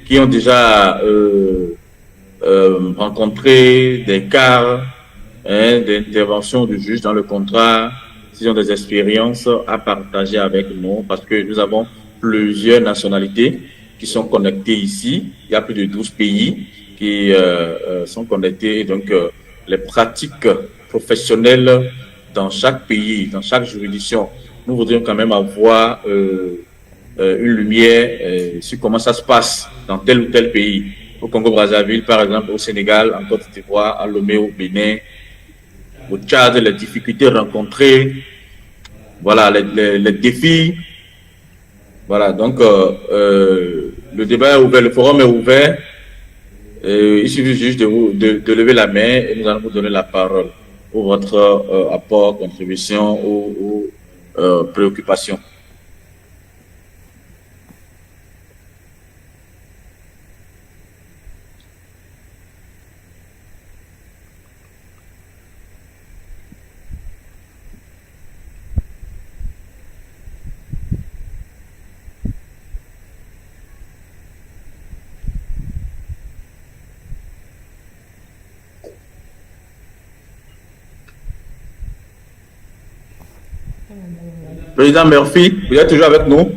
Speaker 3: qui ont déjà rencontré des cas d'intervention du juge dans le contrat, s'ils ont des expériences à partager avec nous, parce que nous avons plusieurs nationalités qui sont connectées ici. Il y a plus de 12 pays qui sont connectés. Et donc, les pratiques professionnelles dans chaque pays, dans chaque juridiction, nous voudrions quand même avoir une lumière sur comment ça se passe dans tel ou tel pays. Au Congo-Brazzaville, par exemple, au Sénégal, en Côte d'Ivoire, à Lomé, au Bénin, au Tchad, les difficultés rencontrées, voilà, les défis. Voilà, donc le débat est ouvert, le forum est ouvert. Il suffit juste de lever la main et nous allons vous donner la parole pour votre apport, contribution ou préoccupation. Président Murphy, vous êtes toujours avec nous?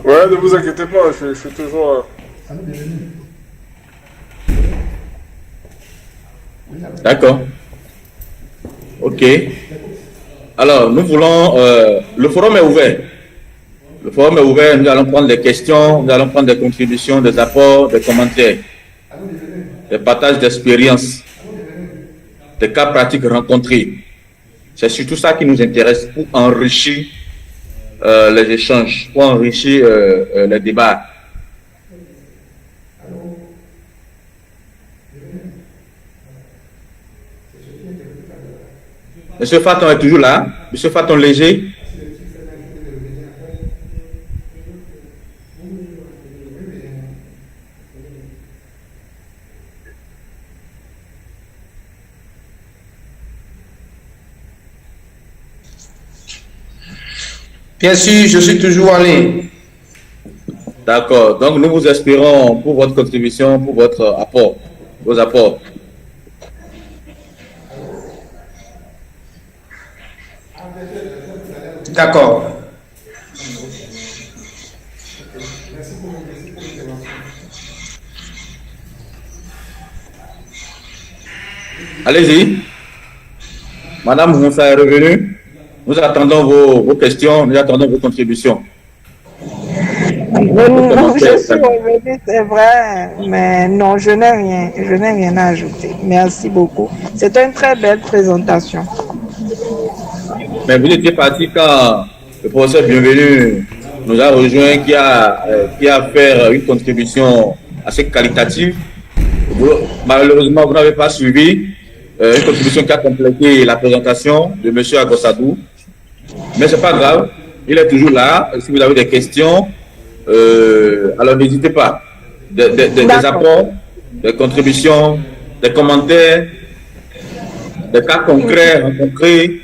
Speaker 4: Ouais, ne vous inquiétez pas, je suis toujours...
Speaker 3: D'accord. Ok. Alors, nous voulons... le forum est ouvert. Le forum est ouvert, nous allons prendre des questions, nous allons prendre des contributions, des apports, des commentaires, des partages d'expériences, des cas pratiques rencontrés. C'est surtout ça qui nous intéresse pour enrichir les échanges, pour enrichir les débats. Monsieur Faton est toujours là. Monsieur Faton Léger.
Speaker 1: Bien sûr, je suis toujours en ligne.
Speaker 3: D'accord. Donc, nous vous espérons pour votre contribution, pour votre apport, vos apports.
Speaker 1: D'accord.
Speaker 3: Allez-y. Madame Moussa est revenue. Nous attendons vos questions, nous attendons vos contributions.
Speaker 7: Je suis revenue, c'est vrai, mais non, je n'ai rien à ajouter. Merci beaucoup. C'est une très belle présentation.
Speaker 3: Mais vous étiez parti quand le professeur Bienvenu nous a rejoint, qui a fait une contribution assez qualitative. Malheureusement, vous n'avez pas suivi une contribution qui a complété la présentation de M. Agossadou. Mais ce n'est pas grave, il est toujours là. Si vous avez des questions, alors n'hésitez pas. Des apports, des contributions, des commentaires, des cas concrets rencontrés.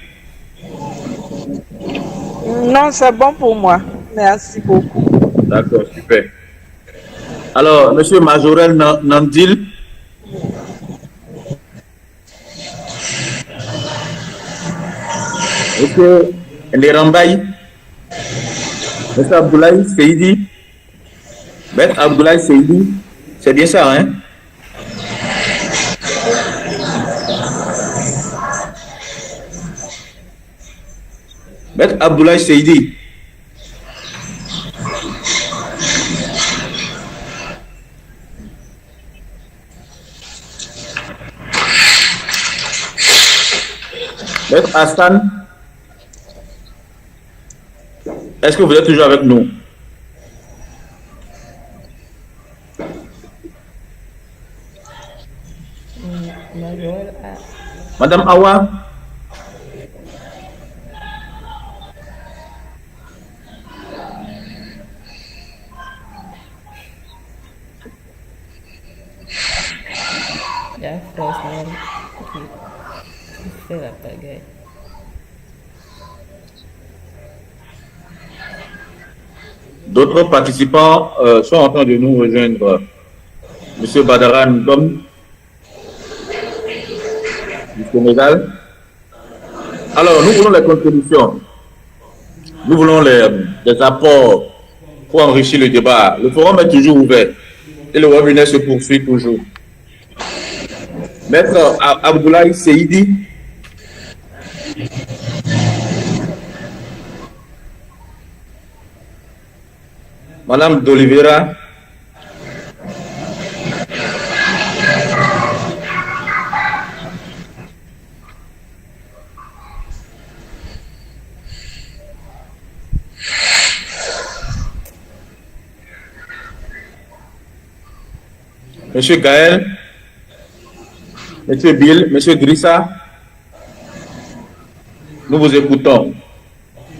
Speaker 7: Non, c'est bon pour moi. Merci beaucoup.
Speaker 3: D'accord, super. Alors, Monsieur Majorel Nandil. Monsieur Nderambaye. Monsieur Abdoulaye Seidi. Maître Abdoulaye Seidi. C'est bien ça, hein? Maître Abdoulaye Seidi. Maître Hassan. Est-ce que vous êtes toujours avec nous? Madame Awa. D'autres participants sont en train de nous rejoindre. Monsieur Badaran Dom du Sénégal. Alors, nous voulons les contributions. Nous voulons les apports pour enrichir le débat. Le forum est toujours ouvert et le webinaire se poursuit toujours. Maître Abdoulaye Seidi. Madame d'Oliveira. Monsieur Gaël, Monsieur Bill, Monsieur Grissa, nous vous écoutons.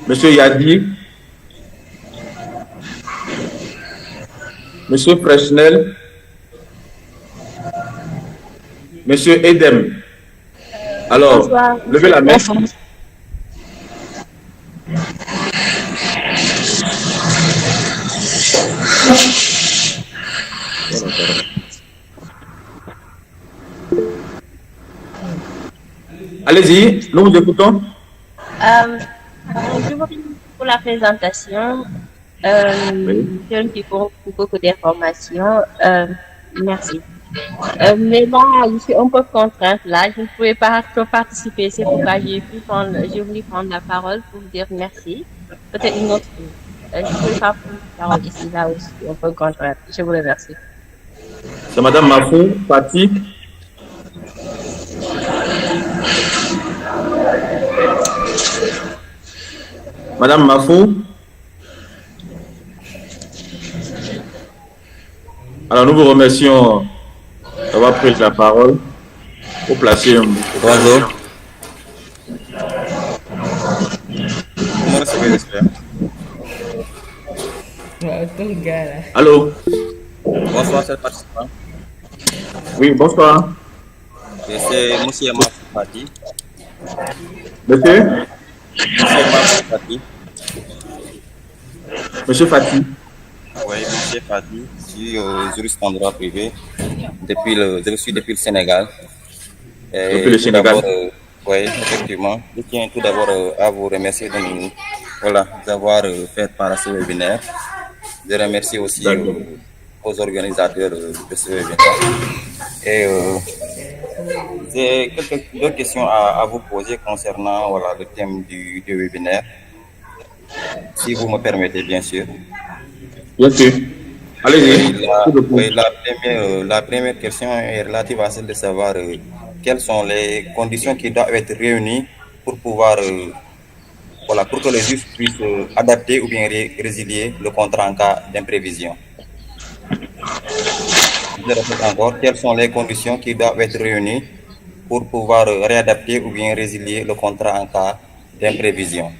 Speaker 3: Monsieur Yadi, Monsieur Fresnel, Monsieur Edem. Alors,
Speaker 6: Bonsoir.
Speaker 3: levez la main. Allez-y, nous vous écoutons.
Speaker 6: Je vous remercie pour la présentation.
Speaker 3: Oui.
Speaker 6: Je ne suis pour beaucoup d'informations. Merci. Mais là, je suis un peu contrainte là. Je ne pouvais pas trop participer. C'est pourquoi j'ai voulu prendre la parole pour vous dire merci. Peut-être une autre fois. Je ne pouvais pas prendre la parole ici, là aussi, un peu contrainte. Je vous remercie.
Speaker 3: C'est Madame Mafou, Fatih. Madame Mafou. Alors nous vous remercions d'avoir pris la parole pour placer un
Speaker 8: Bonjour. Comment est-ce que j'espère?
Speaker 3: Allô?
Speaker 8: Bonsoir, chers participants.
Speaker 3: Oui, bonsoir.
Speaker 8: C'est Monsieur Mafou Fati.
Speaker 3: Monsieur?
Speaker 8: Monsieur Mafou Fati.
Speaker 3: Monsieur Fatih.
Speaker 8: Oui, Monsieur Fati. Je suis juriste en droit privé. Je suis depuis le Sénégal.
Speaker 3: Depuis le Sénégal.
Speaker 8: Oui, effectivement. Je tiens tout d'abord à vous remercier d'avoir fait part à ce webinaire. Je remercie aussi aux organisateurs de ce webinaire. Et j'ai quelques questions à vous poser concernant le thème du webinaire. Si vous me permettez, bien sûr.
Speaker 3: Bien sûr. Allez-y.
Speaker 8: La première question est relative à celle de savoir quelles sont les conditions qui doivent être réunies pour pouvoir, pour que le juge puisse adapter ou bien résilier le contrat en cas d'imprévision. Je répète encore, quelles sont les conditions qui doivent être réunies pour pouvoir réadapter ou bien résilier le contrat en cas d'imprévision.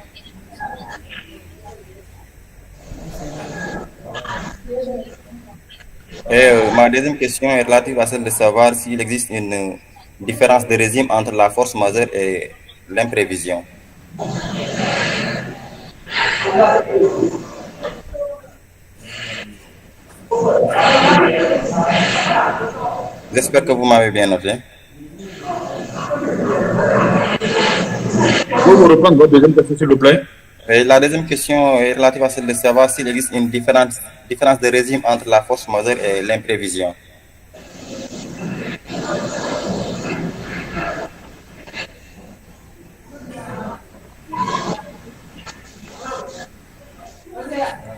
Speaker 8: Et ma deuxième question est relative à celle de savoir s'il existe une différence de régime entre la force majeure et l'imprévision. J'espère que vous m'avez bien noté.
Speaker 3: Pouvez-vous reprendre votre deuxième question, s'il vous plaît?
Speaker 8: Et la deuxième question est relative à celle de savoir s'il existe une différence de régime entre la force majeure et l'imprévision.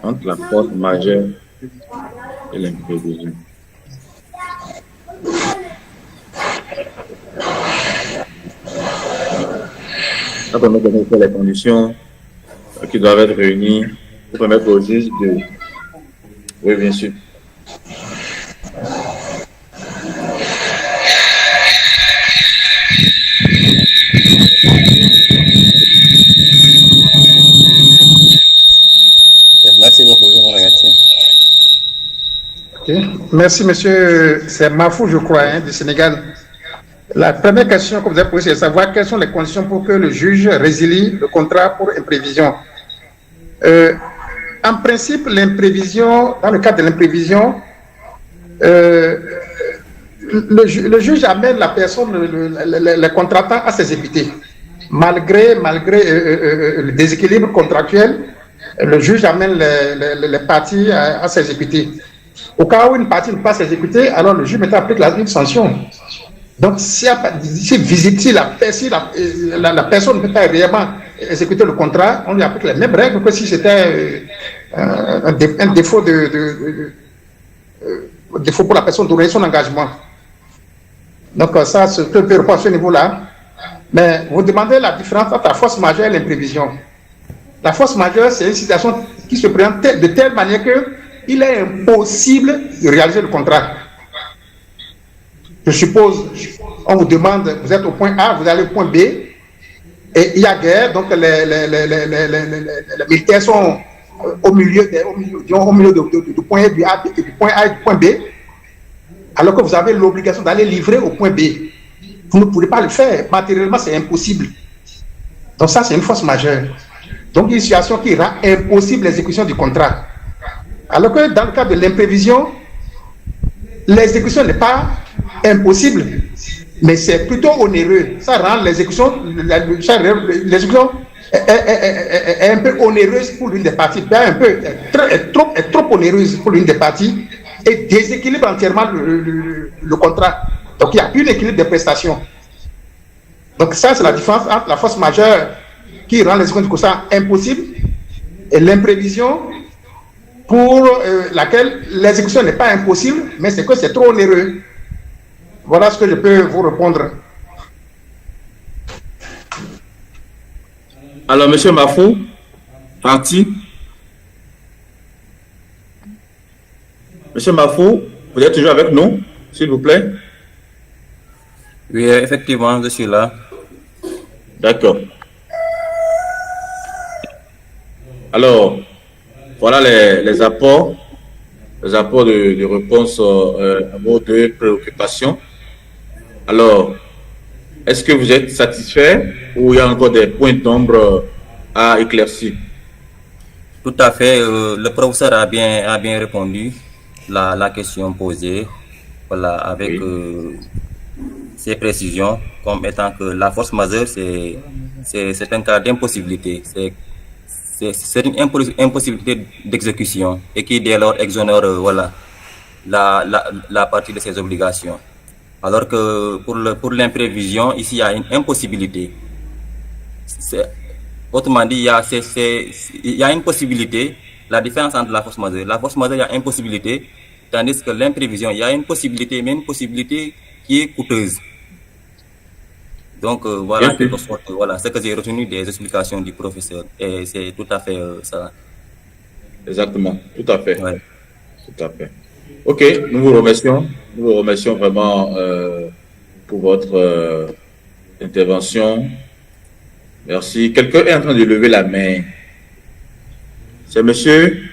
Speaker 3: Entre la force majeure et l'imprévision. Ça permet de mettre les conditions qui doivent être réunies pour permettre au juge de... Oui, bien sûr.
Speaker 8: Merci beaucoup, je vous remercie.
Speaker 1: Okay. Merci, monsieur. C'est Mafou, je crois, du Sénégal. La première question que vous avez posée, c'est de savoir quelles sont les conditions pour que le juge résilie le contrat pour imprévision. En principe, l'imprévision, dans le cadre de l'imprévision, le juge amène la personne, le contractant à s'exécuter. Malgré le déséquilibre contractuel, le juge amène les parties à s'exécuter. Au cas où une partie ne peut pas s'exécuter, alors le juge applique une sanction. Donc, si la personne ne peut pas réellement exécuter le contrat, on lui applique les mêmes règles que si c'était un défaut, défaut pour la personne de donner son engagement. Donc, ça, c'est un peu à ce niveau-là. Mais vous demandez la différence entre la force majeure et l'imprévision. La force majeure, c'est une situation qui se présente de telle manière qu'il est impossible de réaliser le contrat. Je suppose, on vous demande, vous êtes au point A, vous allez au point B, et il y a guerre, donc les militaires sont au milieu du point A et du point A et du point B, alors que vous avez l'obligation d'aller livrer au point B. Vous ne pourrez pas le faire. Matériellement, c'est impossible. Donc ça, c'est une force majeure. Donc une situation qui rend impossible l'exécution du contrat. Alors que dans le cas de l'imprévision, l'exécution n'est pas impossible, mais c'est plutôt onéreux. Ça rend l'exécution est un peu onéreuse pour l'une des parties, est trop onéreuse pour l'une des parties et déséquilibre entièrement le contrat. Donc il n'y a plus d'équilibre des prestations. Donc ça, c'est la différence entre la force majeure qui rend l'exécution du contrat impossible et l'imprévision pour laquelle l'exécution n'est pas impossible, mais c'est que c'est trop onéreux. Voilà ce que je peux vous répondre.
Speaker 3: Alors, M. Mafou, parti. M. Mafou, vous êtes toujours avec nous, s'il vous plaît?
Speaker 8: Oui, effectivement, je suis là.
Speaker 3: D'accord. Alors, voilà les apports de réponse à vos deux préoccupations. Alors, est-ce que vous êtes satisfait ou il y a encore des points d'ombre à éclaircir?
Speaker 8: Tout à fait. Le professeur a bien répondu la question posée, voilà, avec ses précisions, comme étant que la force majeure, c'est un cas d'impossibilité. C'est une impossibilité d'exécution et qui dès lors exonère voilà, la partie de ses obligations. Alors que pour l'imprévision, ici il y a une impossibilité. Autrement dit, il y a une possibilité, la différence entre la force majeure. La force majeure, il y a impossibilité, tandis que l'imprévision, il y a une possibilité, mais une possibilité qui est coûteuse. Donc voilà, voilà ce que j'ai retenu des explications du professeur. Et c'est tout à fait ça.
Speaker 3: Exactement, tout à fait.
Speaker 8: Ouais.
Speaker 3: Tout à fait. Ok, nous vous remercions vraiment pour votre intervention. Merci. Quelqu'un est en train de lever la main. C'est monsieur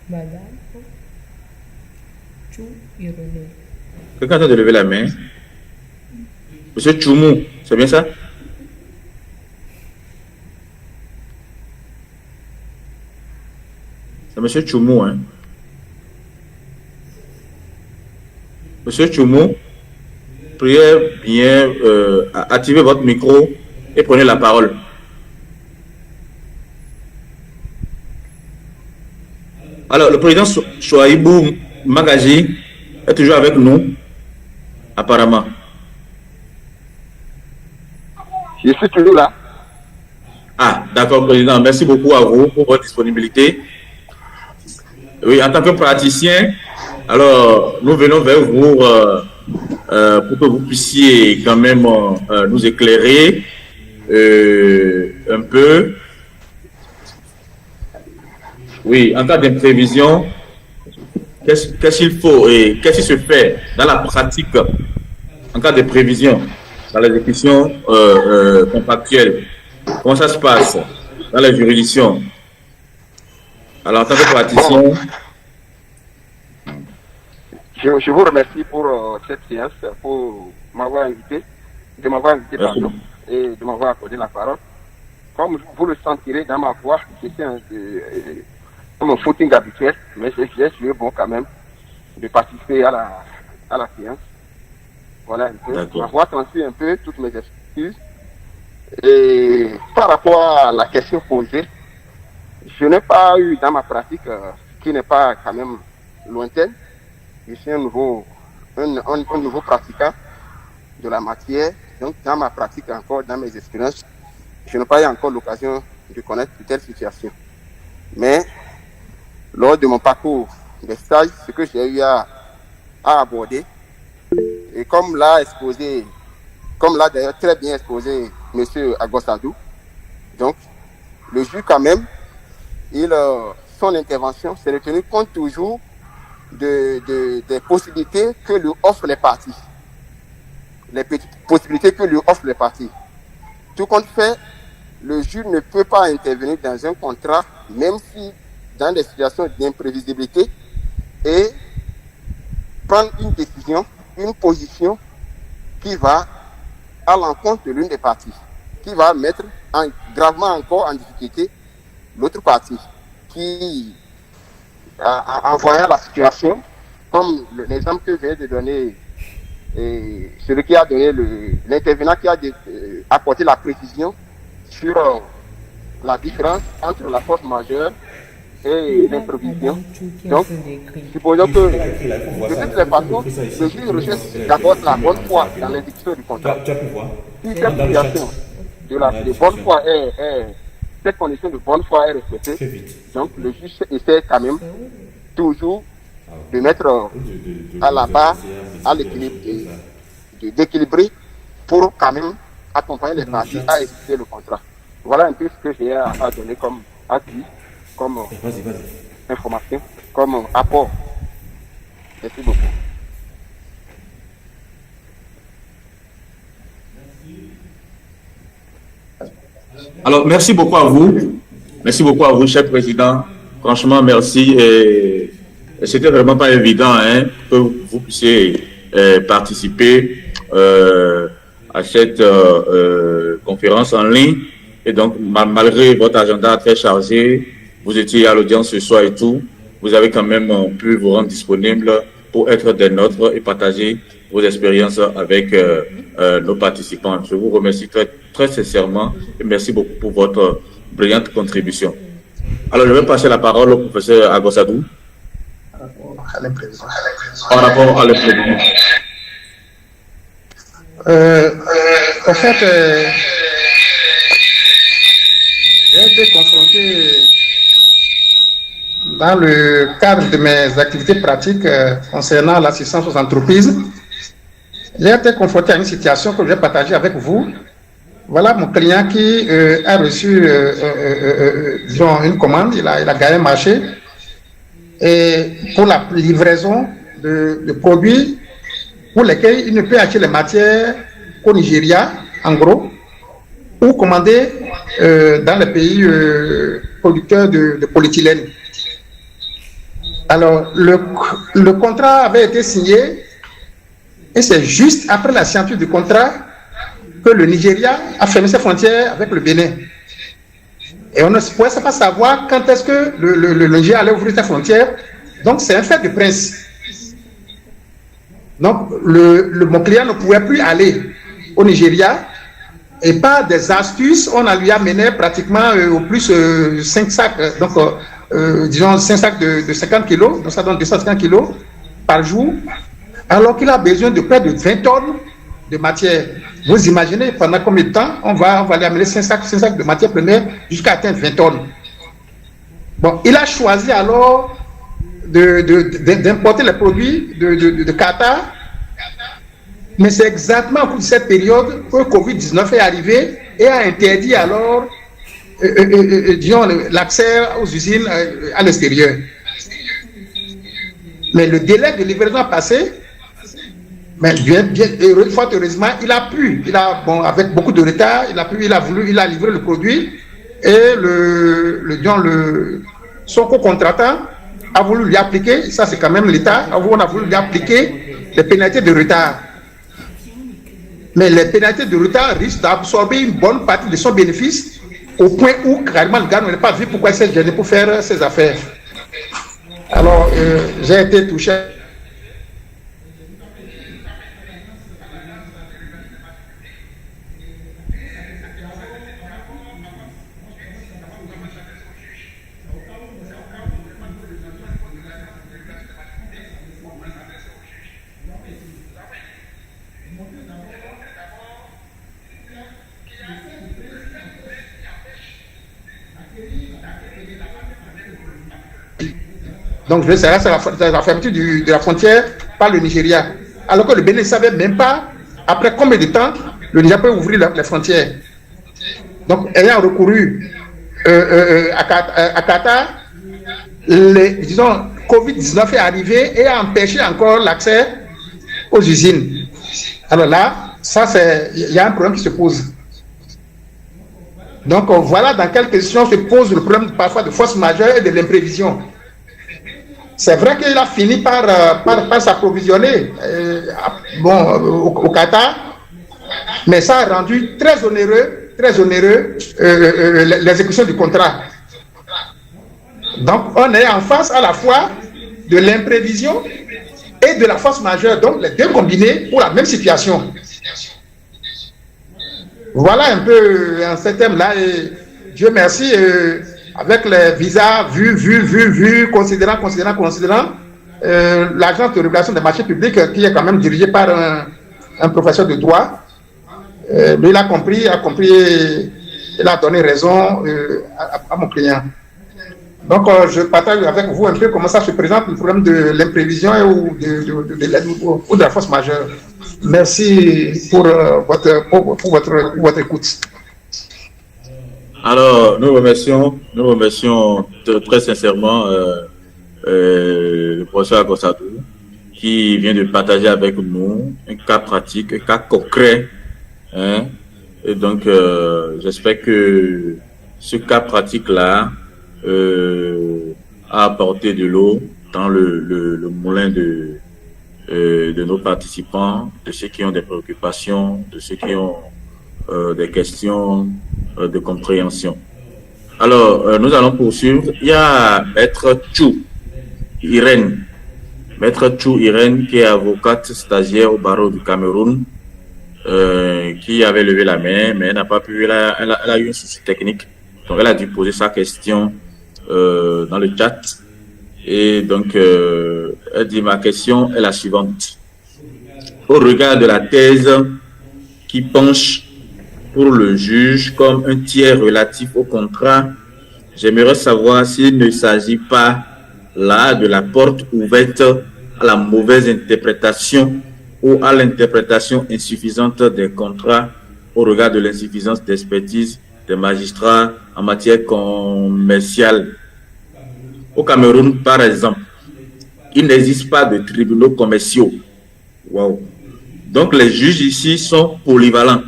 Speaker 9: Madame Chou Ironé.
Speaker 3: Quelqu'un est en train de lever la main. Monsieur Choumou, c'est bien ça? C'est monsieur Choumou, hein? Monsieur Choumou, priez bien activer votre micro et prenez la parole. Alors, le président Chouaïbou Magaji est toujours avec nous, apparemment.
Speaker 10: Je suis toujours là.
Speaker 3: Ah, d'accord, président. Merci beaucoup à vous pour votre disponibilité. Oui, en tant que praticien, alors nous venons vers vous pour que vous puissiez quand même nous éclairer un peu. Oui, en cas d'imprévision, qu'est-ce qu'il faut et qu'est-ce qui se fait dans la pratique en cas de prévision, dans l'exécution contractuelle? Comment ça se passe dans les juridictions? Alors, en tant que praticien...
Speaker 10: Je vous remercie pour cette séance, pour m'avoir invité, pardon, et de m'avoir accordé la parole. Comme vous le sentirez dans ma voix, c'est un footing habituel, mais j'ai joué bon quand même de participer à la séance. Voilà un peu. Ma voix transmet un peu toutes mes excuses. Et par rapport à la question posée, je n'ai pas eu dans ma pratique, qui n'est pas quand même lointaine, je suis un nouveau pratiquant de la matière. Donc dans ma pratique encore, dans mes expériences, je n'ai pas eu encore l'occasion de connaître de telles situations. Mais lors de mon parcours de stage, ce que j'ai eu à aborder, et comme l'a d'ailleurs très bien exposé M. Agosadou, donc le juge quand même, son intervention s'est retenu compte toujours des possibilités que lui offrent les parties. Les petites possibilités que lui offrent les parties. Tout compte fait, le juge ne peut pas intervenir dans un contrat, même si dans des situations d'imprévisibilité, et prendre une décision, une position qui va à l'encontre de l'une des parties, qui va mettre gravement encore en difficulté l'autre partie, qui, en voyant la situation, comme l'exemple que vient de donner celui qui a donné l'intervenant qui a apporté la précision sur la différence entre la force majeure et l'improvisation. Donc, supposons que de toutes les façons, le juge recherche d'abord la bonne foi dans l'exécution du contrat. Si cette situation de bonne foi cette condition de bonne foi est respectée, donc le juge essaie quand même toujours de mettre à la base, à l'équilibre, d'équilibrer pour quand même accompagner les parties à exécuter le contrat. Voilà un peu ce que j'ai à donner comme appui, comme information, comme apport. Merci beaucoup.
Speaker 3: Alors, merci beaucoup à vous. Merci beaucoup à vous, cher président. Franchement, merci. Et c'était vraiment pas évident que vous puissiez participer à cette conférence en ligne. Et donc, malgré votre agenda très chargé, vous étiez à l'audience ce soir et tout, vous avez quand même pu vous rendre disponible pour être des nôtres et partager vos expériences avec nos participants. Je vous remercie très, très sincèrement et merci beaucoup pour votre brillante contribution. Alors, je vais passer la parole au professeur Agossadou. Par rapport à l'imprévision.
Speaker 1: En fait, j'ai été confronté dans le cadre de mes activités pratiques concernant l'assistance aux entreprises. J'ai été confronté à une situation que je vais partager avec vous. Voilà mon client qui a reçu disons, une commande, il a gagné un marché et pour la livraison de produits pour lesquels il ne peut acheter les matières qu'au Nigeria, en gros, ou commander dans les pays producteurs de polyéthylène. Alors, le contrat avait été signé et c'est juste après la signature du contrat que le Nigeria a fermé ses frontières avec le Bénin. Et on ne pouvait pas savoir quand est-ce que le Nigeria allait ouvrir ses frontières. Donc, c'est un fait de prince. Donc, mon client ne pouvait plus aller au Nigeria. Et par des astuces, on lui a mené pratiquement au plus 5 sacs, donc disons 5 sacs de 50 kilos, donc ça donne 250 kilos par jour, alors qu'il a besoin de près de 20 tonnes de matière. Vous imaginez pendant combien de temps on va lui amener 5 sacs de matière première jusqu'à atteindre 20 tonnes. Bon, il a choisi alors d'importer les produits de Qatar. Mais c'est exactement au cours de cette période que le Covid-19 est arrivé et a interdit alors disons, l'accès aux usines à l'extérieur. Mais le délai de livraison a passé, mais fort heureusement, il a pu, avec beaucoup de retard, il a livré le produit et son co-contractant a voulu lui appliquer, ça c'est quand même l'État, on a voulu lui appliquer les pénalités de retard. Mais les pénalités de retard risquent d'absorber une bonne partie de son bénéfice au point où carrément le gars n'aurait pas vu pourquoi il s'est gêné pour faire ses affaires. Alors, j'ai été touché. Donc, je serai sur la fermeture de la frontière par le Nigeria. Alors que le Bénin ne savait même pas, après combien de temps, le Nigeria peut ouvrir les frontières. Donc, ayant recouru à Qatar, disons, Covid-19 est arrivé et a empêché encore l'accès aux usines. Alors là, il y a un problème qui se pose. Donc voilà dans quelles questions se pose le problème parfois de force majeure et de l'imprévision. C'est vrai qu'il a fini par s'approvisionner au Qatar, mais ça a rendu très onéreux l'exécution du contrat. Donc on est en face à la fois de l'imprévision et de la force majeure, donc les deux combinés pour la même situation. Voilà un peu en ce thème-là, et Dieu merci, avec les visas vus, considérant, l'agence de régulation des marchés publics, qui est quand même dirigée par un professeur de droit, lui il a compris, il a donné raison à mon client. Donc je partage avec vous un peu comment ça se présente, le problème de l'imprévision ou de la force majeure. Merci pour votre écoute.
Speaker 3: Alors, nous remercions très sincèrement le professeur Agossadou qui vient de partager avec nous un cas pratique, un cas concret. Hein? Et donc, j'espère que ce cas pratique-là a apporté de l'eau dans le moulin de nos participants, de ceux qui ont des préoccupations, de ceux qui ont des questions de compréhension. Alors, nous allons poursuivre. Il y a Maître Chou Irène. Maître Chou Irène, qui est avocate stagiaire au barreau du Cameroun, qui avait levé la main, mais elle n'a pas pu, elle a eu un souci technique. Donc, elle a dû poser sa question dans le chat. Et donc, elle dit, ma question est la suivante. Au regard de la thèse qui penche pour le juge comme un tiers relatif au contrat, j'aimerais savoir s'il ne s'agit pas là de la porte ouverte à la mauvaise interprétation ou à l'interprétation insuffisante des contrats au regard de l'insuffisance d'expertise des magistrats en matière commerciale. Au Cameroun, par exemple, il n'existe pas de tribunaux commerciaux. Wow. Donc, les juges ici sont polyvalents.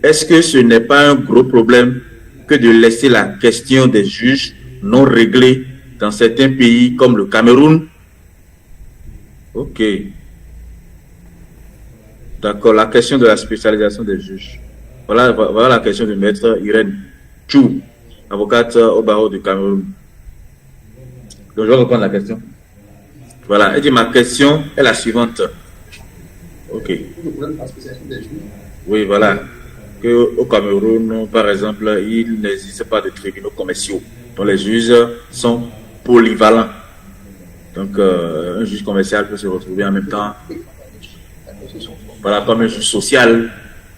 Speaker 3: Est-ce que ce n'est pas un gros problème que de laisser la question des juges non réglée dans certains pays comme le Cameroun? Ok. D'accord, la question de la spécialisation des juges. Voilà la question de Maître Irène Chou, avocate au barreau du Cameroun. Donc, je vais répondre à la question. Voilà, elle dit, ma question est la suivante. Ok. Oui, voilà. Au Cameroun, par exemple, il n'existe pas de tribunaux commerciaux. Donc, les juges sont polyvalents. Donc, un juge commercial peut se retrouver en même temps, voilà, comme un juge social.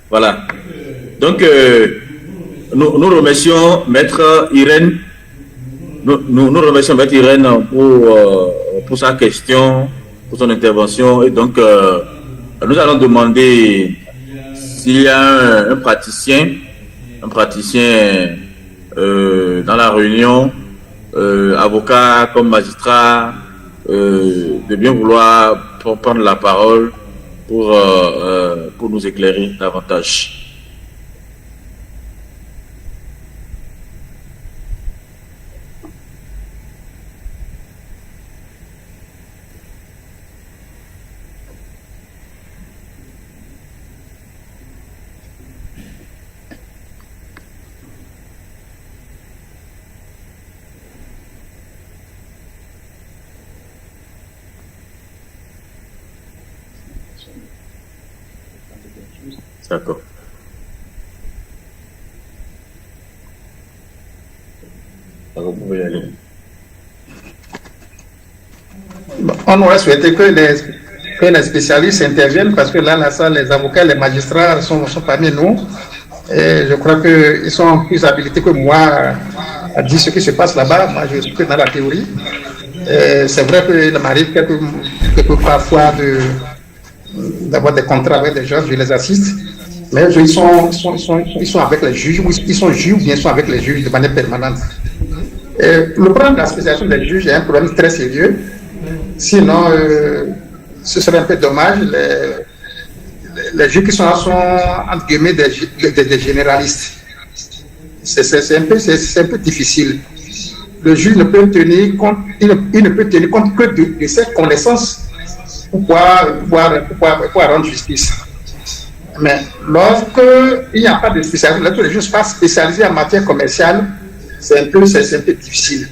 Speaker 3: Voilà. Donc, nous remercions Maître Irène. Nous remercions Maître Irène pour sa question, pour son intervention. Et donc, nous allons demander s'il y a un praticien dans la réunion, avocat comme magistrat, de bien vouloir prendre la parole pour nous éclairer davantage. D'accord. Alors, vous pouvez y aller.
Speaker 1: On aurait souhaité que les spécialistes interviennent parce que là, la salle, les avocats, les magistrats sont parmi nous. Et je crois qu'ils sont plus habilités que moi à dire ce qui se passe là-bas. Moi, je suis que dans la théorie. C'est vrai qu'il m'arrive quelques parfois d'avoir des contrats avec des gens, je les assiste. Mais ils sont avec les juges, ou ils sont juges ou bien ils sont avec les juges de manière permanente. Le problème de la spécialisation des juges est un problème très sérieux. Sinon, ce serait un peu dommage. Les juges qui sont là sont, entre guillemets, des généralistes. C'est un peu difficile. Le juge ne peut tenir compte, il ne peut tenir compte que de ses connaissances pour pouvoir rendre justice. Mais lorsqu'il n'y a pas de spécialisation, lorsque les juges ne sont pas spécialisés en matière commerciale, c'est un peu difficile.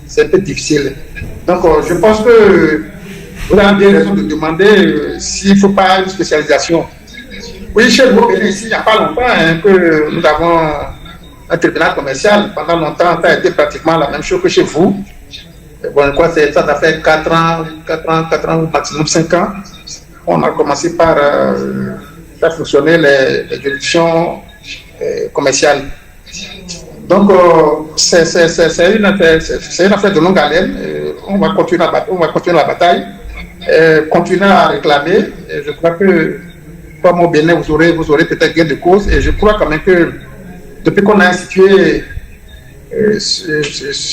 Speaker 1: C'est un peu difficile. Donc, je pense que vous avez bien raison de demander s'il ne faut pas une spécialisation. Oui, chez vous, ici, il n'y a pas longtemps que nous avons un tribunal commercial. Pendant longtemps, ça a été pratiquement la même chose que chez vous. Bon, je crois que ça a fait 4 ans, maximum 5 ans. On a commencé par faire fonctionner les juridictions commerciales. Donc, c'est une affaire de longue haleine. On va continuer la bataille, continuer à réclamer. Et je crois que, comme au Bénin, vous aurez peut-être gain de cause. Et je crois quand même que depuis qu'on a institué ce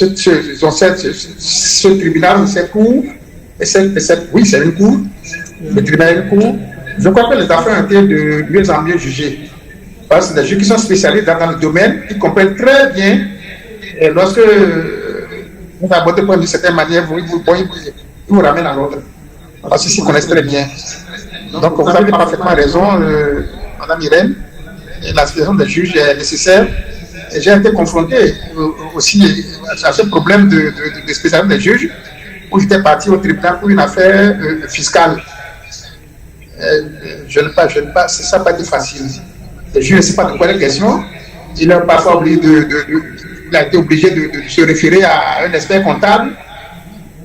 Speaker 1: tribunal, cette cour, oui, c'est une cour, le tribunal est une cour, je crois que les affaires ont été de mieux en mieux jugées. Parce que les juges qui sont spécialisés dans le domaine, ils comprennent très bien, et lorsque vous abordez le problème d'une certaine manière, ils vous ramènent à l'ordre. Parce qu'ils connaissent très bien. Donc, vous avez parfaitement raison, Madame Irène. La situation des juges est nécessaire. Et j'ai été confronté aussi à ce problème de spécialisation des juges, où j'étais parti au tribunal pour une affaire fiscale. Ça n'a pas été facile. Les juges ne savent pas de quoi il est question. Il a parfois oublié il a été obligé de se référer à un expert comptable.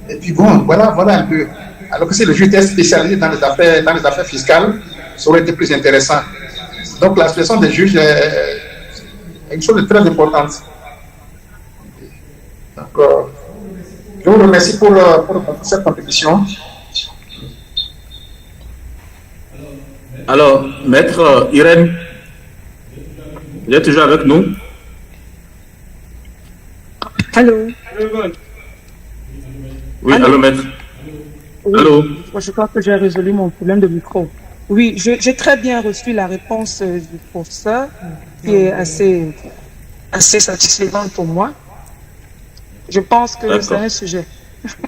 Speaker 1: Et puis bon, voilà un peu. Alors que si le juge était spécialisé dans les affaires fiscales, ça aurait été plus intéressant. Donc la situation des juges est une chose de très importante. Donc, je vous remercie pour cette contribution.
Speaker 3: Alors, Maître Irène, vous êtes toujours avec nous?
Speaker 9: Allô?
Speaker 3: Oui, allô, Maître.
Speaker 9: Oui.
Speaker 3: Allô?
Speaker 9: Je crois que j'ai résolu mon problème de micro. Oui, j'ai très bien reçu la réponse du professeur, qui est assez satisfaisante pour moi. Je pense que c'est un sujet.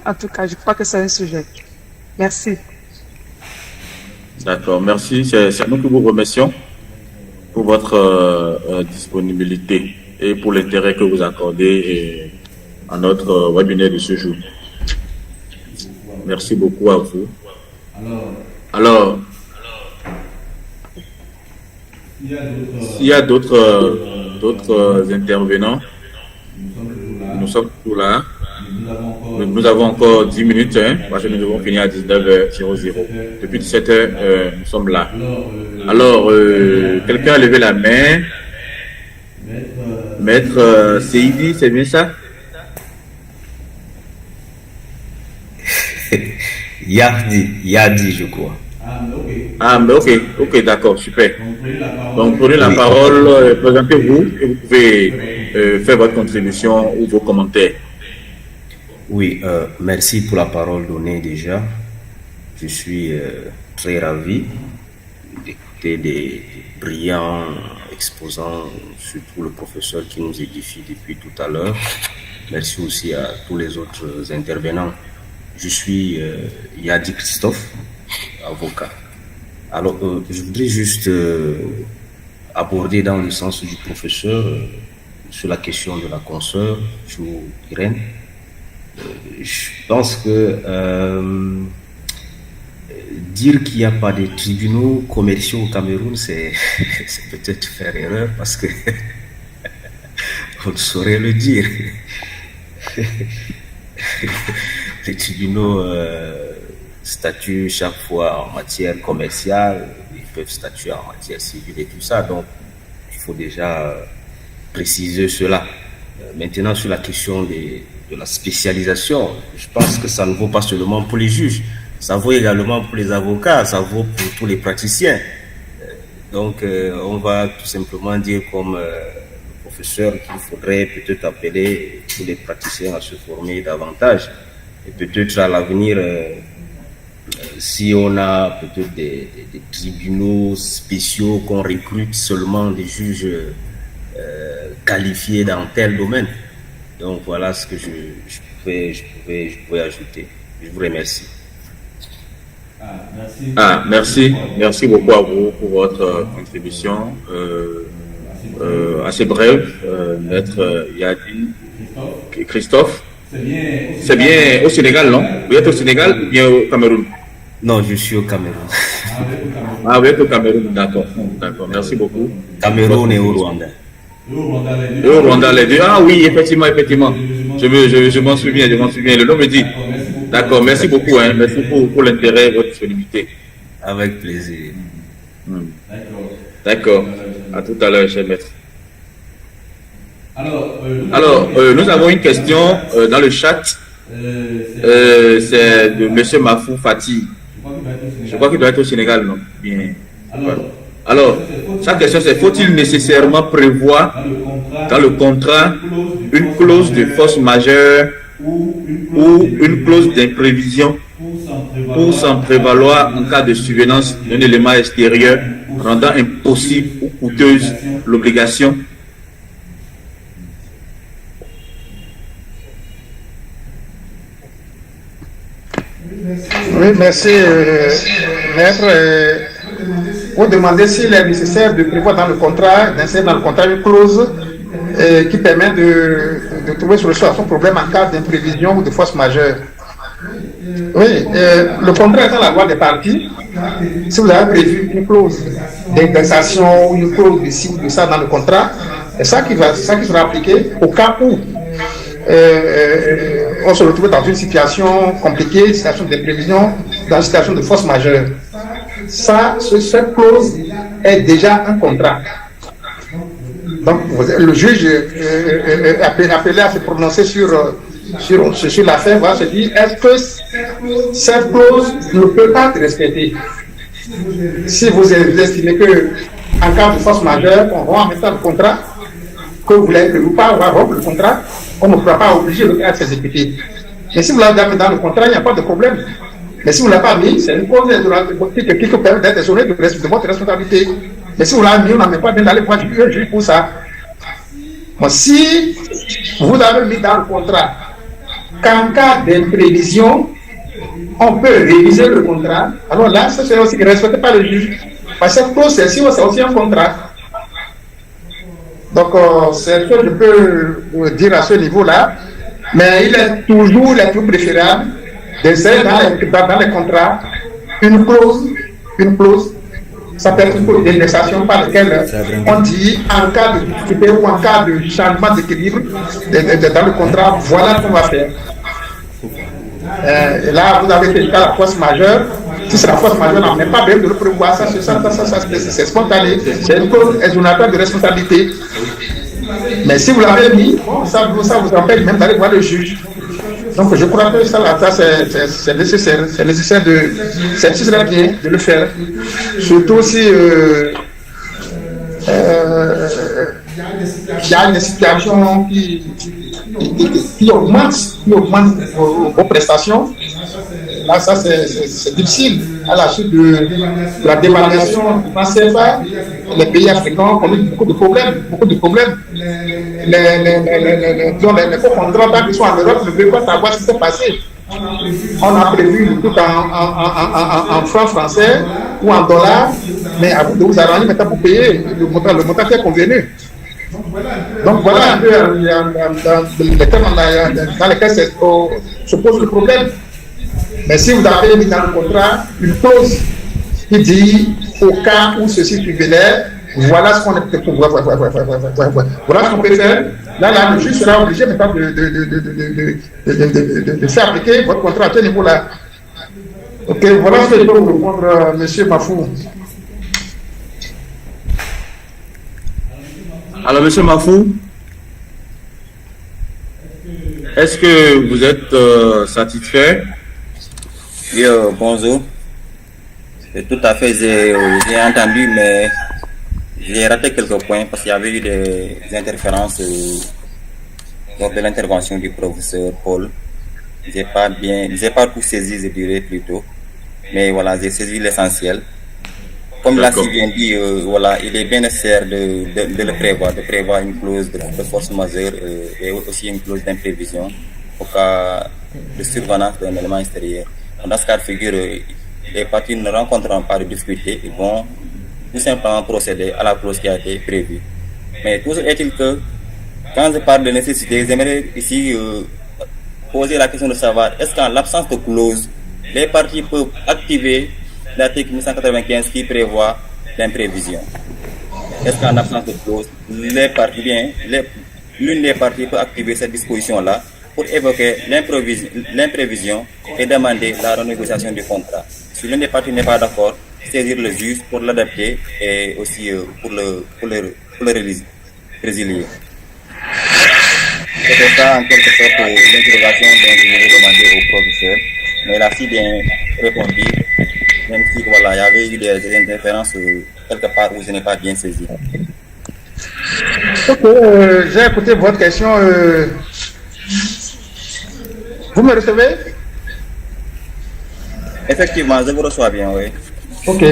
Speaker 9: En tout cas, je crois que c'est un sujet. Merci.
Speaker 3: D'accord, merci. C'est nous qui vous remercions pour votre disponibilité et pour l'intérêt que vous accordez à notre webinaire de ce jour. Merci beaucoup à vous. Alors, s'il y a d'autres intervenants, nous sommes tous là. Nous avons encore 10 minutes, parce que nous devons finir à 19h00. Depuis 17h, nous sommes là. Alors, quelqu'un a levé la main. Maître Seidi, c'est bien ça?
Speaker 11: Yadi, je crois.
Speaker 3: Ah, mais ok, d'accord, super. Donc, prenez la parole, présentez-vous et vous pouvez faire votre contribution ou vos commentaires.
Speaker 11: Oui, merci pour la parole donnée déjà. Je suis très ravi d'écouter des brillants exposants, surtout le professeur qui nous édifie depuis tout à l'heure. Merci aussi à tous les autres intervenants. Je suis Yadi Christophe, avocat. Alors, je voudrais juste aborder dans le sens du professeur sur la question de la consoeur, sur Irène. Je pense que dire qu'il n'y a pas de tribunaux commerciaux au Cameroun, c'est peut-être faire erreur parce que on ne saurait le dire. Les tribunaux statuent chaque fois en matière commerciale, ils peuvent statuer en matière civile et tout ça, donc il faut déjà préciser cela. Maintenant, sur la question de la spécialisation, je pense que ça ne vaut pas seulement pour les juges, ça vaut également pour les avocats, ça vaut pour tous les praticiens. Donc, on va tout simplement dire comme le professeurs qu'il faudrait peut-être appeler tous les praticiens à se former davantage. Et peut-être à l'avenir, si on a peut-être des tribunaux spéciaux qu'on recrute seulement des juges qualifiés dans tel domaine. Donc voilà ce que je pouvais ajouter. Je vous remercie.
Speaker 3: Merci beaucoup à vous pour votre contribution assez brève, Maître Yadine. Christophe, c'est bien au Sénégal, non? Vous êtes au Sénégal ou bien au Cameroun?
Speaker 11: Non, je suis au Cameroun.
Speaker 3: Ah, vous êtes au Cameroun, d'accord, merci beaucoup.
Speaker 11: Cameroun et au Rwanda.
Speaker 3: Et au Rwanda, les deux. Ah oui, effectivement. Je m'en souviens, le nom me dit. D'accord, merci beaucoup, merci pour l'intérêt et votre disponibilité.
Speaker 11: Avec plaisir.
Speaker 3: D'accord, à tout à l'heure, cher maître. Alors, nous avons une question dans le chat. C'est de M. Mafou Fati. Je crois qu'il doit être au Sénégal, non? Bien. Alors, sa question c'est: faut-il nécessairement prévoir dans le contrat une clause de force majeure ou une clause d'imprévision pour s'en prévaloir en cas de survenance d'un élément extérieur rendant impossible ou coûteuse l'obligation?
Speaker 1: Oui, merci, maître. Vous demandez s'il est nécessaire de prévoir dans le contrat, d'insérer dans le contrat une clause qui permet de trouver solution à son problème en cas d'imprévision ou de force majeure. Oui, le contrat étant la loi des parties, si vous avez prévu une clause d'indexation ou une clause de ci ou de ça dans le contrat, c'est ça qui sera appliqué au cas où on se retrouve dans une situation compliquée, une situation d'imprévision, dans une situation de force majeure. Cette clause est déjà un contrat. Donc, le juge appelé à se prononcer sur l'affaire va se dire: est-ce que cette clause ne peut pas être respectée? Si vous estimez que, en cas de force majeure, on va mettre le contrat, que vous l'avez prévu pas, on va rompre le contrat, on ne pourra pas obliger le gars à s'exécuter. Mais si vous l'avez mis dans le contrat, il n'y a pas de problème. Mais si vous ne l'avez pas mis, c'est une cause qui peut permettre d'être exonéré de votre responsabilité. Mais si vous l'avez mis, on n'a même pas bien d'aller voir un juge pour ça. Bon, si vous avez mis dans le contrat qu'en cas d'imprévision, on peut réviser le contrat, alors là, ça serait aussi respecté par le juge. Parce que cette clause, c'est aussi un contrat. Donc, c'est ce que je peux vous dire à ce niveau-là. Mais il est toujours préférable d'insérer dans les contrats une clause, ça peut être une clause d'indexation par laquelle on dit en cas de difficulté ou en cas de changement d'équilibre dans le contrat, voilà ce qu'on va faire. Et là, vous avez fait la force majeure. Si c'est la force majeure, on n'est pas bien de le prévoir. Ça c'est spontané. C'est une clause exonératoire de responsabilité. Mais si vous l'avez mis, bon, ça vous empêche même d'aller voir le juge. Donc je crois que ça c'est nécessaire. C'est nécessaire serait bien de le faire. Surtout si il y a une situation qui augmente vos prestations. Là, ça c'est difficile. À la suite de la dévaluation du franc CFA, les pays africains ont eu beaucoup de problèmes. Les co-contrats qui sont en Europe ne veulent pas savoir ce qui s'est passé. On a prévu tout en francs français ou en dollars, mais à vous de vous arranger maintenant pour payer le montant qui est convenu. Donc voilà un peu les termes dans lesquels se pose le problème. Mais si vous avez mis dans le contrat une clause qui dit au cas où ceci survenait, voilà ce qu'on peut faire. Là, le juge sera obligé maintenant de faire appliquer votre contrat à ce niveau-là. Ok, voilà ce que je peux vous répondre, M. Mafou.
Speaker 3: Alors, M. Mafou, est-ce que vous êtes satisfait?
Speaker 8: Oui, bonjour. Tout à fait, j'ai entendu, mais j'ai raté quelques points parce qu'il y avait eu des interférences lors de l'intervention du professeur Paul. J'ai pas tout saisi, je dirais plutôt. Mais voilà, j'ai saisi l'essentiel. Comme l'a si bien dit, voilà, il est bien nécessaire de le prévoir, de prévoir une clause de force majeure et aussi une clause d'imprévision au cas de survenance d'un élément extérieur. Dans ce cas de figure, les parties ne rencontrant pas de difficulté, ils vont tout simplement procéder à la clause qui a été prévue. Mais toujours est-il que, quand je parle de nécessité, j'aimerais ici poser la question de savoir, est-ce qu'en l'absence de clause, les parties peuvent activer l'article 1195 qui prévoit l'imprévision? Est-ce qu'en l'absence de clause, l'une des parties peut activer cette disposition-là pour évoquer l'imprévision et demander la renégociation du contrat? Si l'une des parties n'est pas d'accord, saisir le juge pour l'adapter et aussi pour le résilier. C'était ça en quelque sorte l'interrogation dont je voulais demander au professeur. Mais il a si bien répondu, même si voilà, il y avait eu des interférences quelque part où je n'ai pas bien saisi.
Speaker 1: Ok, j'ai écouté votre question. Vous me recevez?
Speaker 8: Effectivement, je vous reçois bien, oui.
Speaker 1: Ok.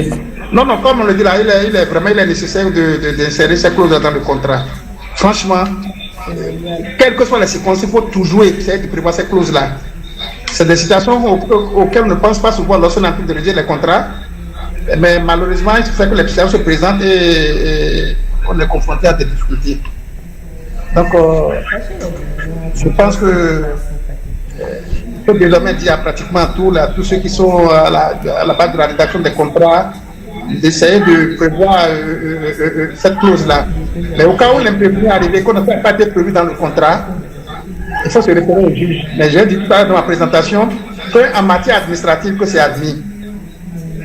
Speaker 1: Non, comme on le dit là, il est nécessaire d'insérer ces clauses dans le contrat. Franchement, quelles que soient les circonstances, il faut toujours essayer de prévoir ces clauses-là. C'est des situations auxquelles on ne pense pas souvent lorsqu'on est en train de rédiger les contrats. Mais malheureusement, il fait que les situations se présentent et on est confronté à des difficultés. Donc, je pense que peut désormais dire à pratiquement tous ceux qui sont à la base de la rédaction des contrats d'essayer de prévoir cette clause-là. Mais au cas où l'imprévu est arrivé, qu'on n'a pas été prévu dans le contrat, il faut se référer au juge. Mais j'ai dit tout à l'heure dans ma présentation qu'en matière administrative, que c'est admis.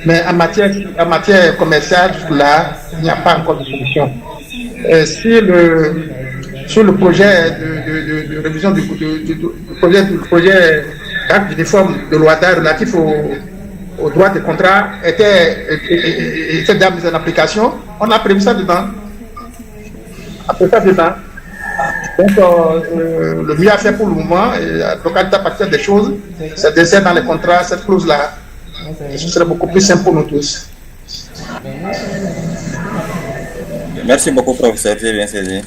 Speaker 1: Mais en matière commerciale, là, il n'y a pas encore de solution. Sur le projet de révision du projet d'acte d'uniforme de loi d'art relatif aux droits des contrats était déjà mis en application, on a prévu ça dedans. Donc, le mieux à faire pour le moment, donc à partir des choses, c'est d'insérer dans les contrats cette clause-là. Ce serait beaucoup plus simple pour nous tous.
Speaker 8: Merci beaucoup, professeur, j'ai bien saisi.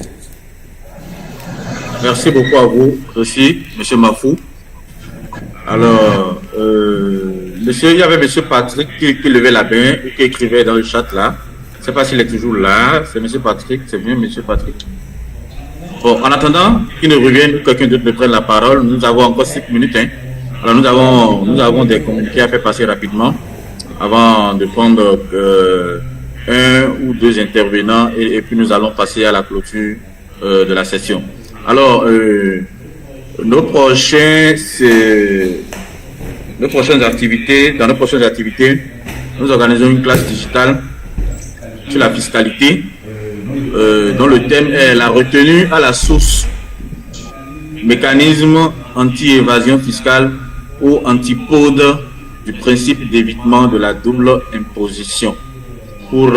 Speaker 3: Merci beaucoup à vous aussi, M. Mafou. Alors, il y avait M. Patrick qui levait la main ou qui écrivait dans le chat là. Je ne sais pas s'il est toujours là. C'est M. Patrick, c'est bien M. Patrick. Bon, en attendant qu'il ne revienne, quelqu'un d'autre me prenne la parole, nous avons encore 5 minutes. Alors, nous avons des communiqués à faire passer rapidement avant de prendre un ou deux intervenants et puis nous allons passer à la clôture de la session. Alors, dans nos prochaines activités, nous organisons une classe digitale sur la fiscalité, dont le thème est la retenue à la source, mécanisme anti-évasion fiscale ou antipode du principe d'évitement de la double imposition pour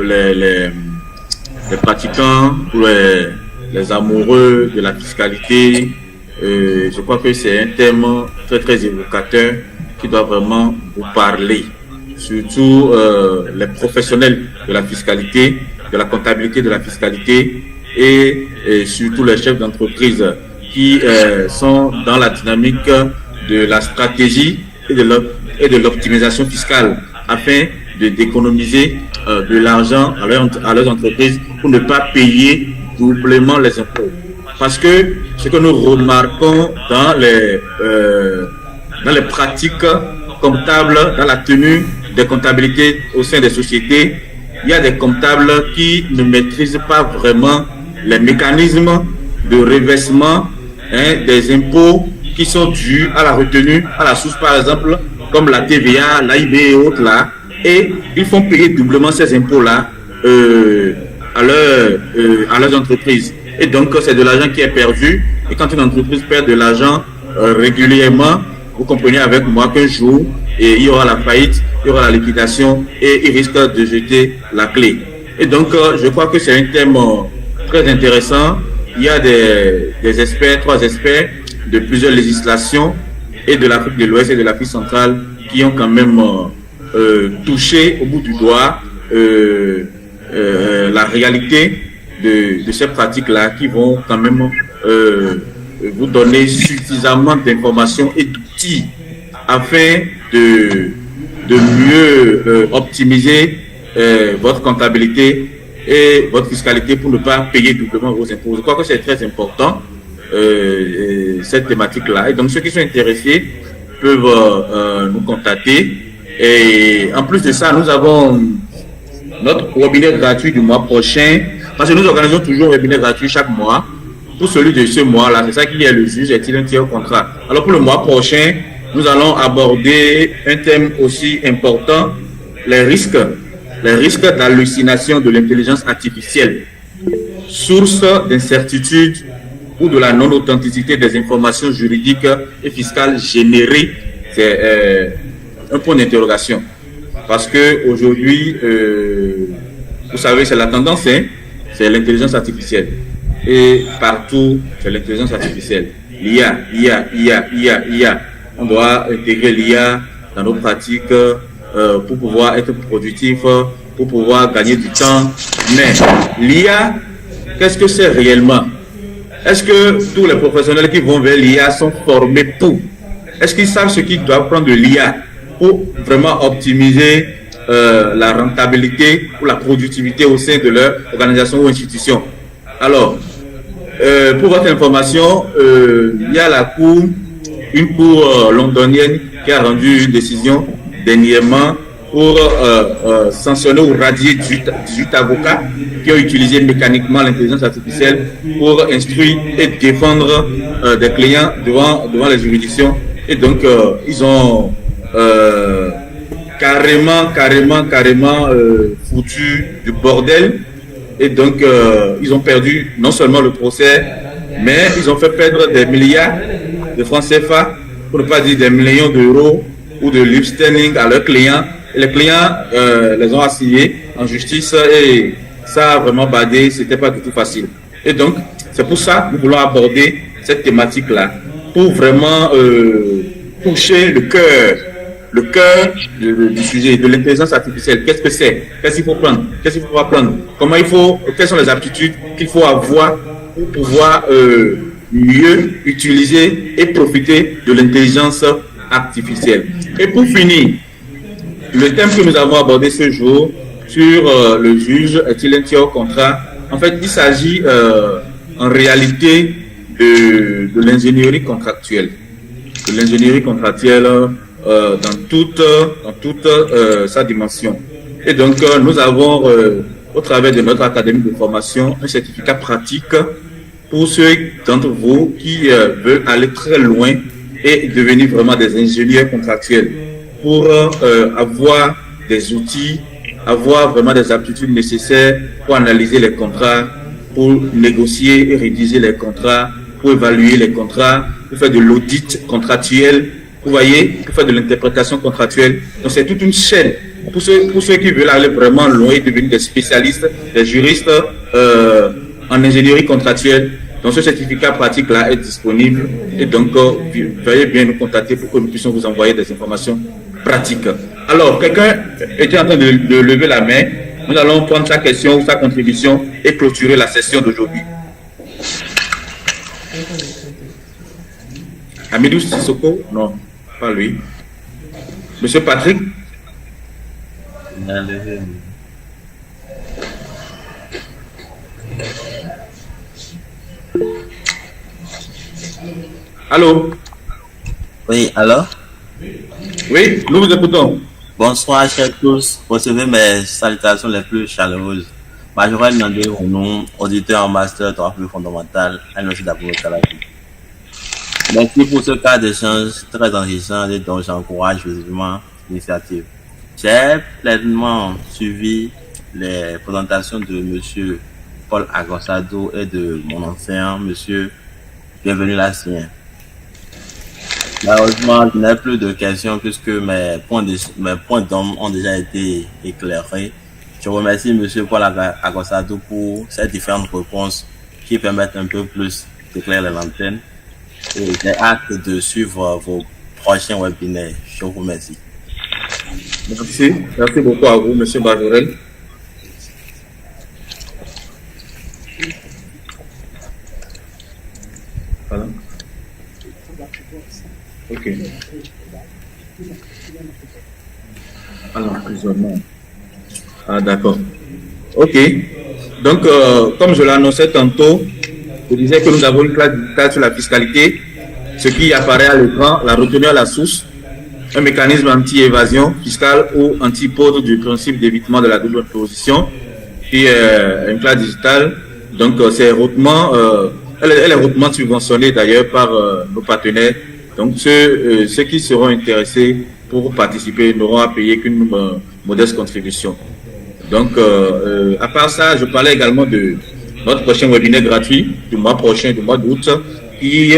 Speaker 3: les pratiquants, pour les amoureux de la fiscalité. Je crois que c'est un thème très très évocateur qui doit vraiment vous parler, surtout les professionnels de la fiscalité, de la comptabilité de la fiscalité et surtout les chefs d'entreprise qui sont dans la dynamique de la stratégie et de l'optimisation fiscale afin d'économiser de l'argent à leurs entreprises pour ne pas payer doublement les impôts. Parce que ce que nous remarquons dans les pratiques comptables, dans la tenue des comptabilités au sein des sociétés, il y a des comptables qui ne maîtrisent pas vraiment les mécanismes de reversement des impôts qui sont dus à la retenue, à la source par exemple, comme la TVA, l'AIB et autres là, et ils font payer doublement ces impôts-là à leurs entreprises. Et donc, c'est de l'argent qui est perdu. Et quand une entreprise perd de l'argent régulièrement, vous comprenez avec moi qu'un jour, et il y aura la faillite, il y aura la liquidation et il risque de jeter la clé. Et donc, je crois que c'est un thème très intéressant. Il y a des experts, 3 experts de plusieurs législations et de l'Afrique de l'Ouest et de l'Afrique centrale qui ont quand même touché au bout du doigt la réalité de ces pratiques-là, qui vont quand même vous donner suffisamment d'informations et d'outils afin de mieux optimiser votre comptabilité et votre fiscalité pour ne pas payer doublement vos impôts. Je crois que c'est très important, cette thématique-là. Et donc, ceux qui sont intéressés peuvent nous contacter. Et en plus de ça, nous avons notre webinaire gratuit du mois prochain, parce que nous organisons toujours un webinaire gratuit chaque mois. Pour celui de ce mois-là, c'est ça qui est le juge, est-il un tiers contrat? Alors pour le mois prochain, nous allons aborder un thème aussi important, les risques d'hallucination de l'intelligence artificielle, source d'incertitude ou de la non-authenticité des informations juridiques et fiscales générées. C'est un point d'interrogation. Parce que aujourd'hui, vous savez, c'est la tendance, hein, c'est l'intelligence artificielle. Et partout, c'est l'intelligence artificielle. L'IA. On doit intégrer l'IA dans nos pratiques pour pouvoir être productif, pour pouvoir gagner du temps. Mais l'IA, qu'est-ce que c'est réellement? Est-ce que tous les professionnels qui vont vers l'IA sont formés pour? Est-ce qu'ils savent ce qu'ils doivent prendre de l'IA pour vraiment optimiser la rentabilité ou la productivité au sein de leur organisation ou institution? Alors, pour votre information, il y a une cour londonienne qui a rendu une décision dernièrement pour sanctionner ou radier 18 avocats qui ont utilisé mécaniquement l'intelligence artificielle pour instruire et défendre des clients devant les juridictions. Et donc, ils ont carrément foutu du bordel. Et donc, ils ont perdu non seulement le procès, mais ils ont fait perdre des milliards de francs CFA, pour ne pas dire des millions d'euros ou de lip sterling à leurs clients. Et les clients les ont assignés en justice et ça a vraiment badé, c'était pas du tout facile. Et donc, c'est pour ça que nous voulons aborder cette thématique-là, pour vraiment toucher le cœur du sujet, de l'intelligence artificielle. Qu'est-ce que c'est? Qu'est-ce qu'il faut prendre? Qu'est-ce qu'il ne faut pas prendre? Quelles sont les aptitudes qu'il faut avoir pour pouvoir mieux utiliser et profiter de l'intelligence artificielle? Et pour finir, le thème que nous avons abordé ce jour sur le juge est-il un tiers au contrat? En fait, il s'agit en réalité de l'ingénierie contractuelle. De l'ingénierie contractuelle dans toute sa dimension. Et donc, nous avons, au travers de notre académie de formation, un certificat pratique pour ceux d'entre vous qui veulent aller très loin et devenir vraiment des ingénieurs contractuels, pour avoir des outils, avoir vraiment des aptitudes nécessaires pour analyser les contrats, pour négocier et rédiger les contrats, pour évaluer les contrats, pour faire de l'audit contractuel, vous voyez, pour faire de l'interprétation contractuelle. Donc c'est toute une chaîne pour ceux qui veulent aller vraiment loin et devenir des spécialistes, des juristes en ingénierie contractuelle. Donc ce certificat pratique-là est disponible et donc veuillez bien nous contacter pour que nous puissions vous envoyer des informations pratiques. Alors, quelqu'un était en train de lever la main. Nous allons prendre sa question ou sa contribution et clôturer la session d'aujourd'hui. Amidou Sissoko? Non, pas lui. Monsieur Patrick? Allô?
Speaker 12: Oui, alors?
Speaker 3: Oui, nous vous écoutons.
Speaker 12: Bonsoir, chers tous. Recevez mes salutations les plus chaleureuses. J'aurais demandé au nom auditeur en master 3 plus fondamental à l'Université d'Abou-Bakar. Merci pour ce cas d'échange très enrichissant et dont j'encourage vivement l'initiative. J'ai pleinement suivi les présentations de M. Paul Agosado et de mon enseignant, M. Bienvenu Lassien. Malheureusement, je n'ai plus de questions puisque mes points d'homme ont déjà été éclairés. Je remercie M. Paul Agossadou pour ces différentes réponses qui permettent un peu plus d'éclairer l'antenne. Et j'ai hâte de suivre vos prochains webinaires. Je vous remercie.
Speaker 3: Merci. Merci beaucoup à vous, M. Majorel. Voilà. Ok. Alors, emprisonnement. Ah, d'accord. Ok. Donc, comme je l'annonçais tantôt, je disais que nous avons une classe sur la fiscalité, ce qui apparaît à l'écran, la retenue à la source, un mécanisme anti-évasion fiscale ou antipode du principe d'évitement de la double imposition, qui est une classe digitale. Donc, c'est hautement, elle est hautement subventionnée d'ailleurs par nos partenaires. Donc, ceux qui seront intéressés pour participer n'auront à payer qu'une modeste contribution. Donc, à part ça, je parlais également de notre prochain webinaire gratuit du mois prochain, du mois d'août, qui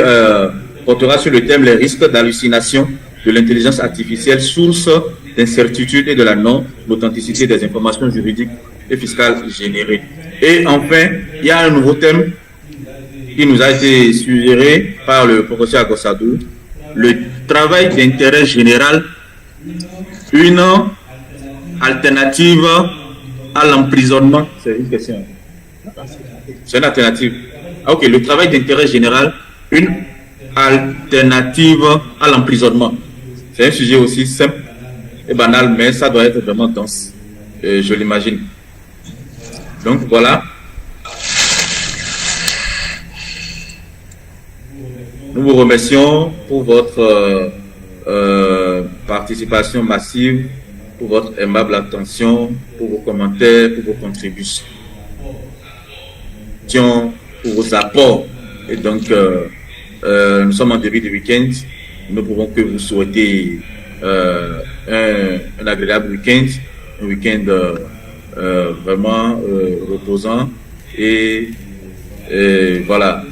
Speaker 3: portera sur le thème les risques d'hallucination de l'intelligence artificielle, source d'incertitude et de la non-authenticité des informations juridiques et fiscales générées. Et enfin, il y a un nouveau thème qui nous a été suggéré par le professeur Agossadou, le travail d'intérêt général, une alternative à l'emprisonnement. C'est une question. C'est une alternative. Ah, ok, le travail d'intérêt général, une alternative à l'emprisonnement. C'est un sujet aussi simple et banal, mais ça doit être vraiment dense, je l'imagine. Donc voilà. Nous vous remercions pour votre participation massive, pour votre aimable attention, pour vos commentaires, pour vos contributions, pour vos apports. Et donc, nous sommes en début de week-end. Nous ne pouvons que vous souhaiter un agréable week-end, un week-end vraiment reposant. Et voilà.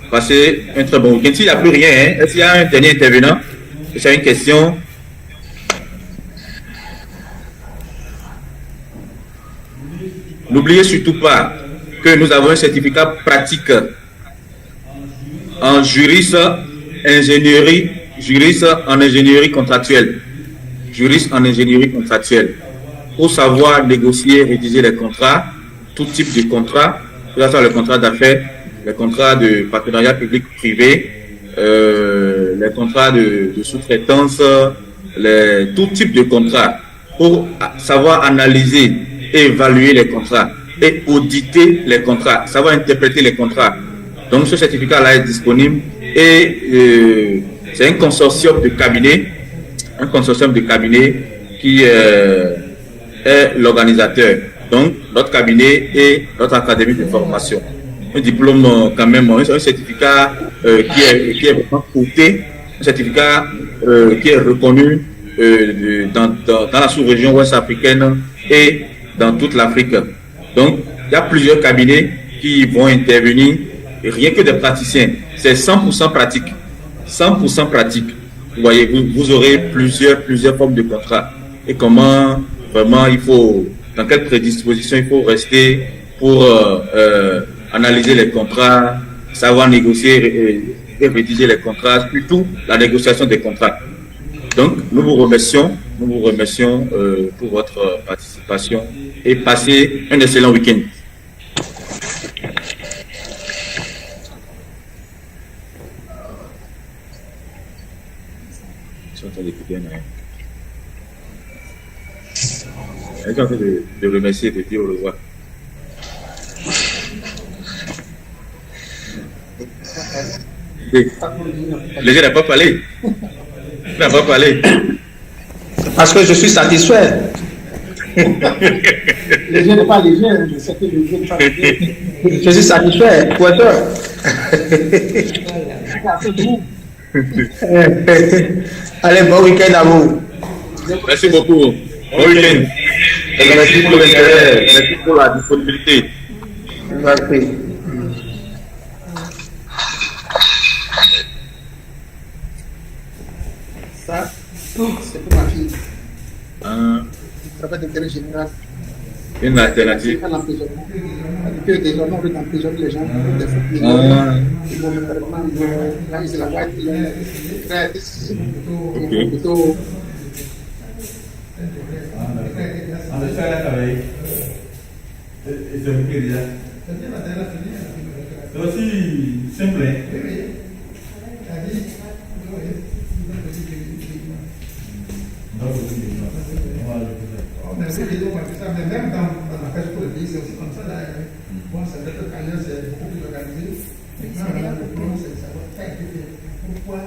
Speaker 3: Passez un très bon week-end. S'il n'y a plus rien, hein, est-ce qu'il y a un dernier intervenant? Est-ce qu'il y a une question? N'oubliez surtout pas que nous avons un certificat pratique en juriste en ingénierie contractuelle. Juriste en ingénierie contractuelle. Pour savoir négocier, rédiger les contrats, tout type de contrat, que ce soit le contrat d'affaires, les contrats de partenariat public-privé, les contrats de sous-traitance, tout type de contrats, pour savoir analyser et évaluer les contrats et auditer les contrats, savoir interpréter les contrats. Donc ce certificat-là est disponible et c'est un consortium de cabinets qui est l'organisateur. Donc notre cabinet et notre académie de formation. Un diplôme quand même, un certificat qui est vraiment coté, un certificat qui est reconnu dans la sous-région ouest africaine et dans toute l'Afrique. Donc, il y a plusieurs cabinets qui vont intervenir, et rien que des praticiens. C'est 100% pratique. 100% pratique. Vous voyez, vous aurez plusieurs formes de contrats. Et comment, vraiment, dans quelle prédisposition il faut rester pour analyser les contrats, savoir négocier et rédiger les contrats, surtout la négociation des contrats. Donc, nous vous remercions pour votre participation et passez un excellent week-end. Je suis en train d'écouter je suis en train de remercier et de dire au revoir. Les gens n'ont pas parlé. Il n'a pas parlé.
Speaker 1: Parce que je suis satisfait.
Speaker 2: Les gens n'ont pas les gens, c'est que les gens n'ont pas les
Speaker 1: Je suis satisfait. Pointeur. Allez, bon week-end à vous.
Speaker 3: Merci beaucoup. Bon week-end. Merci pour l'intérêt. Merci pour la disponibilité.
Speaker 1: Merci.
Speaker 2: Ça, c'est pour ma fille.
Speaker 3: Ah,
Speaker 2: Travail d'intérêt général.
Speaker 3: une alternative.
Speaker 2: À l'emprisonnement. Que désormais, on veut emprisonner les gens pour des fautes
Speaker 3: Ah.
Speaker 2: mineures. Ils vont vraiment, là, ils se la voient, ils créent
Speaker 3: Ok.
Speaker 2: plutôt.
Speaker 13: C'est aussi simple.
Speaker 2: Mais c'est vidéo, mais même dans la pêche pour le pays, c'est aussi comme ça. Là, bon, c'est vrai que ailleurs, c'est beaucoup plus organisé. Mais quand on a le plan, ça va pas être fait. Pourquoi?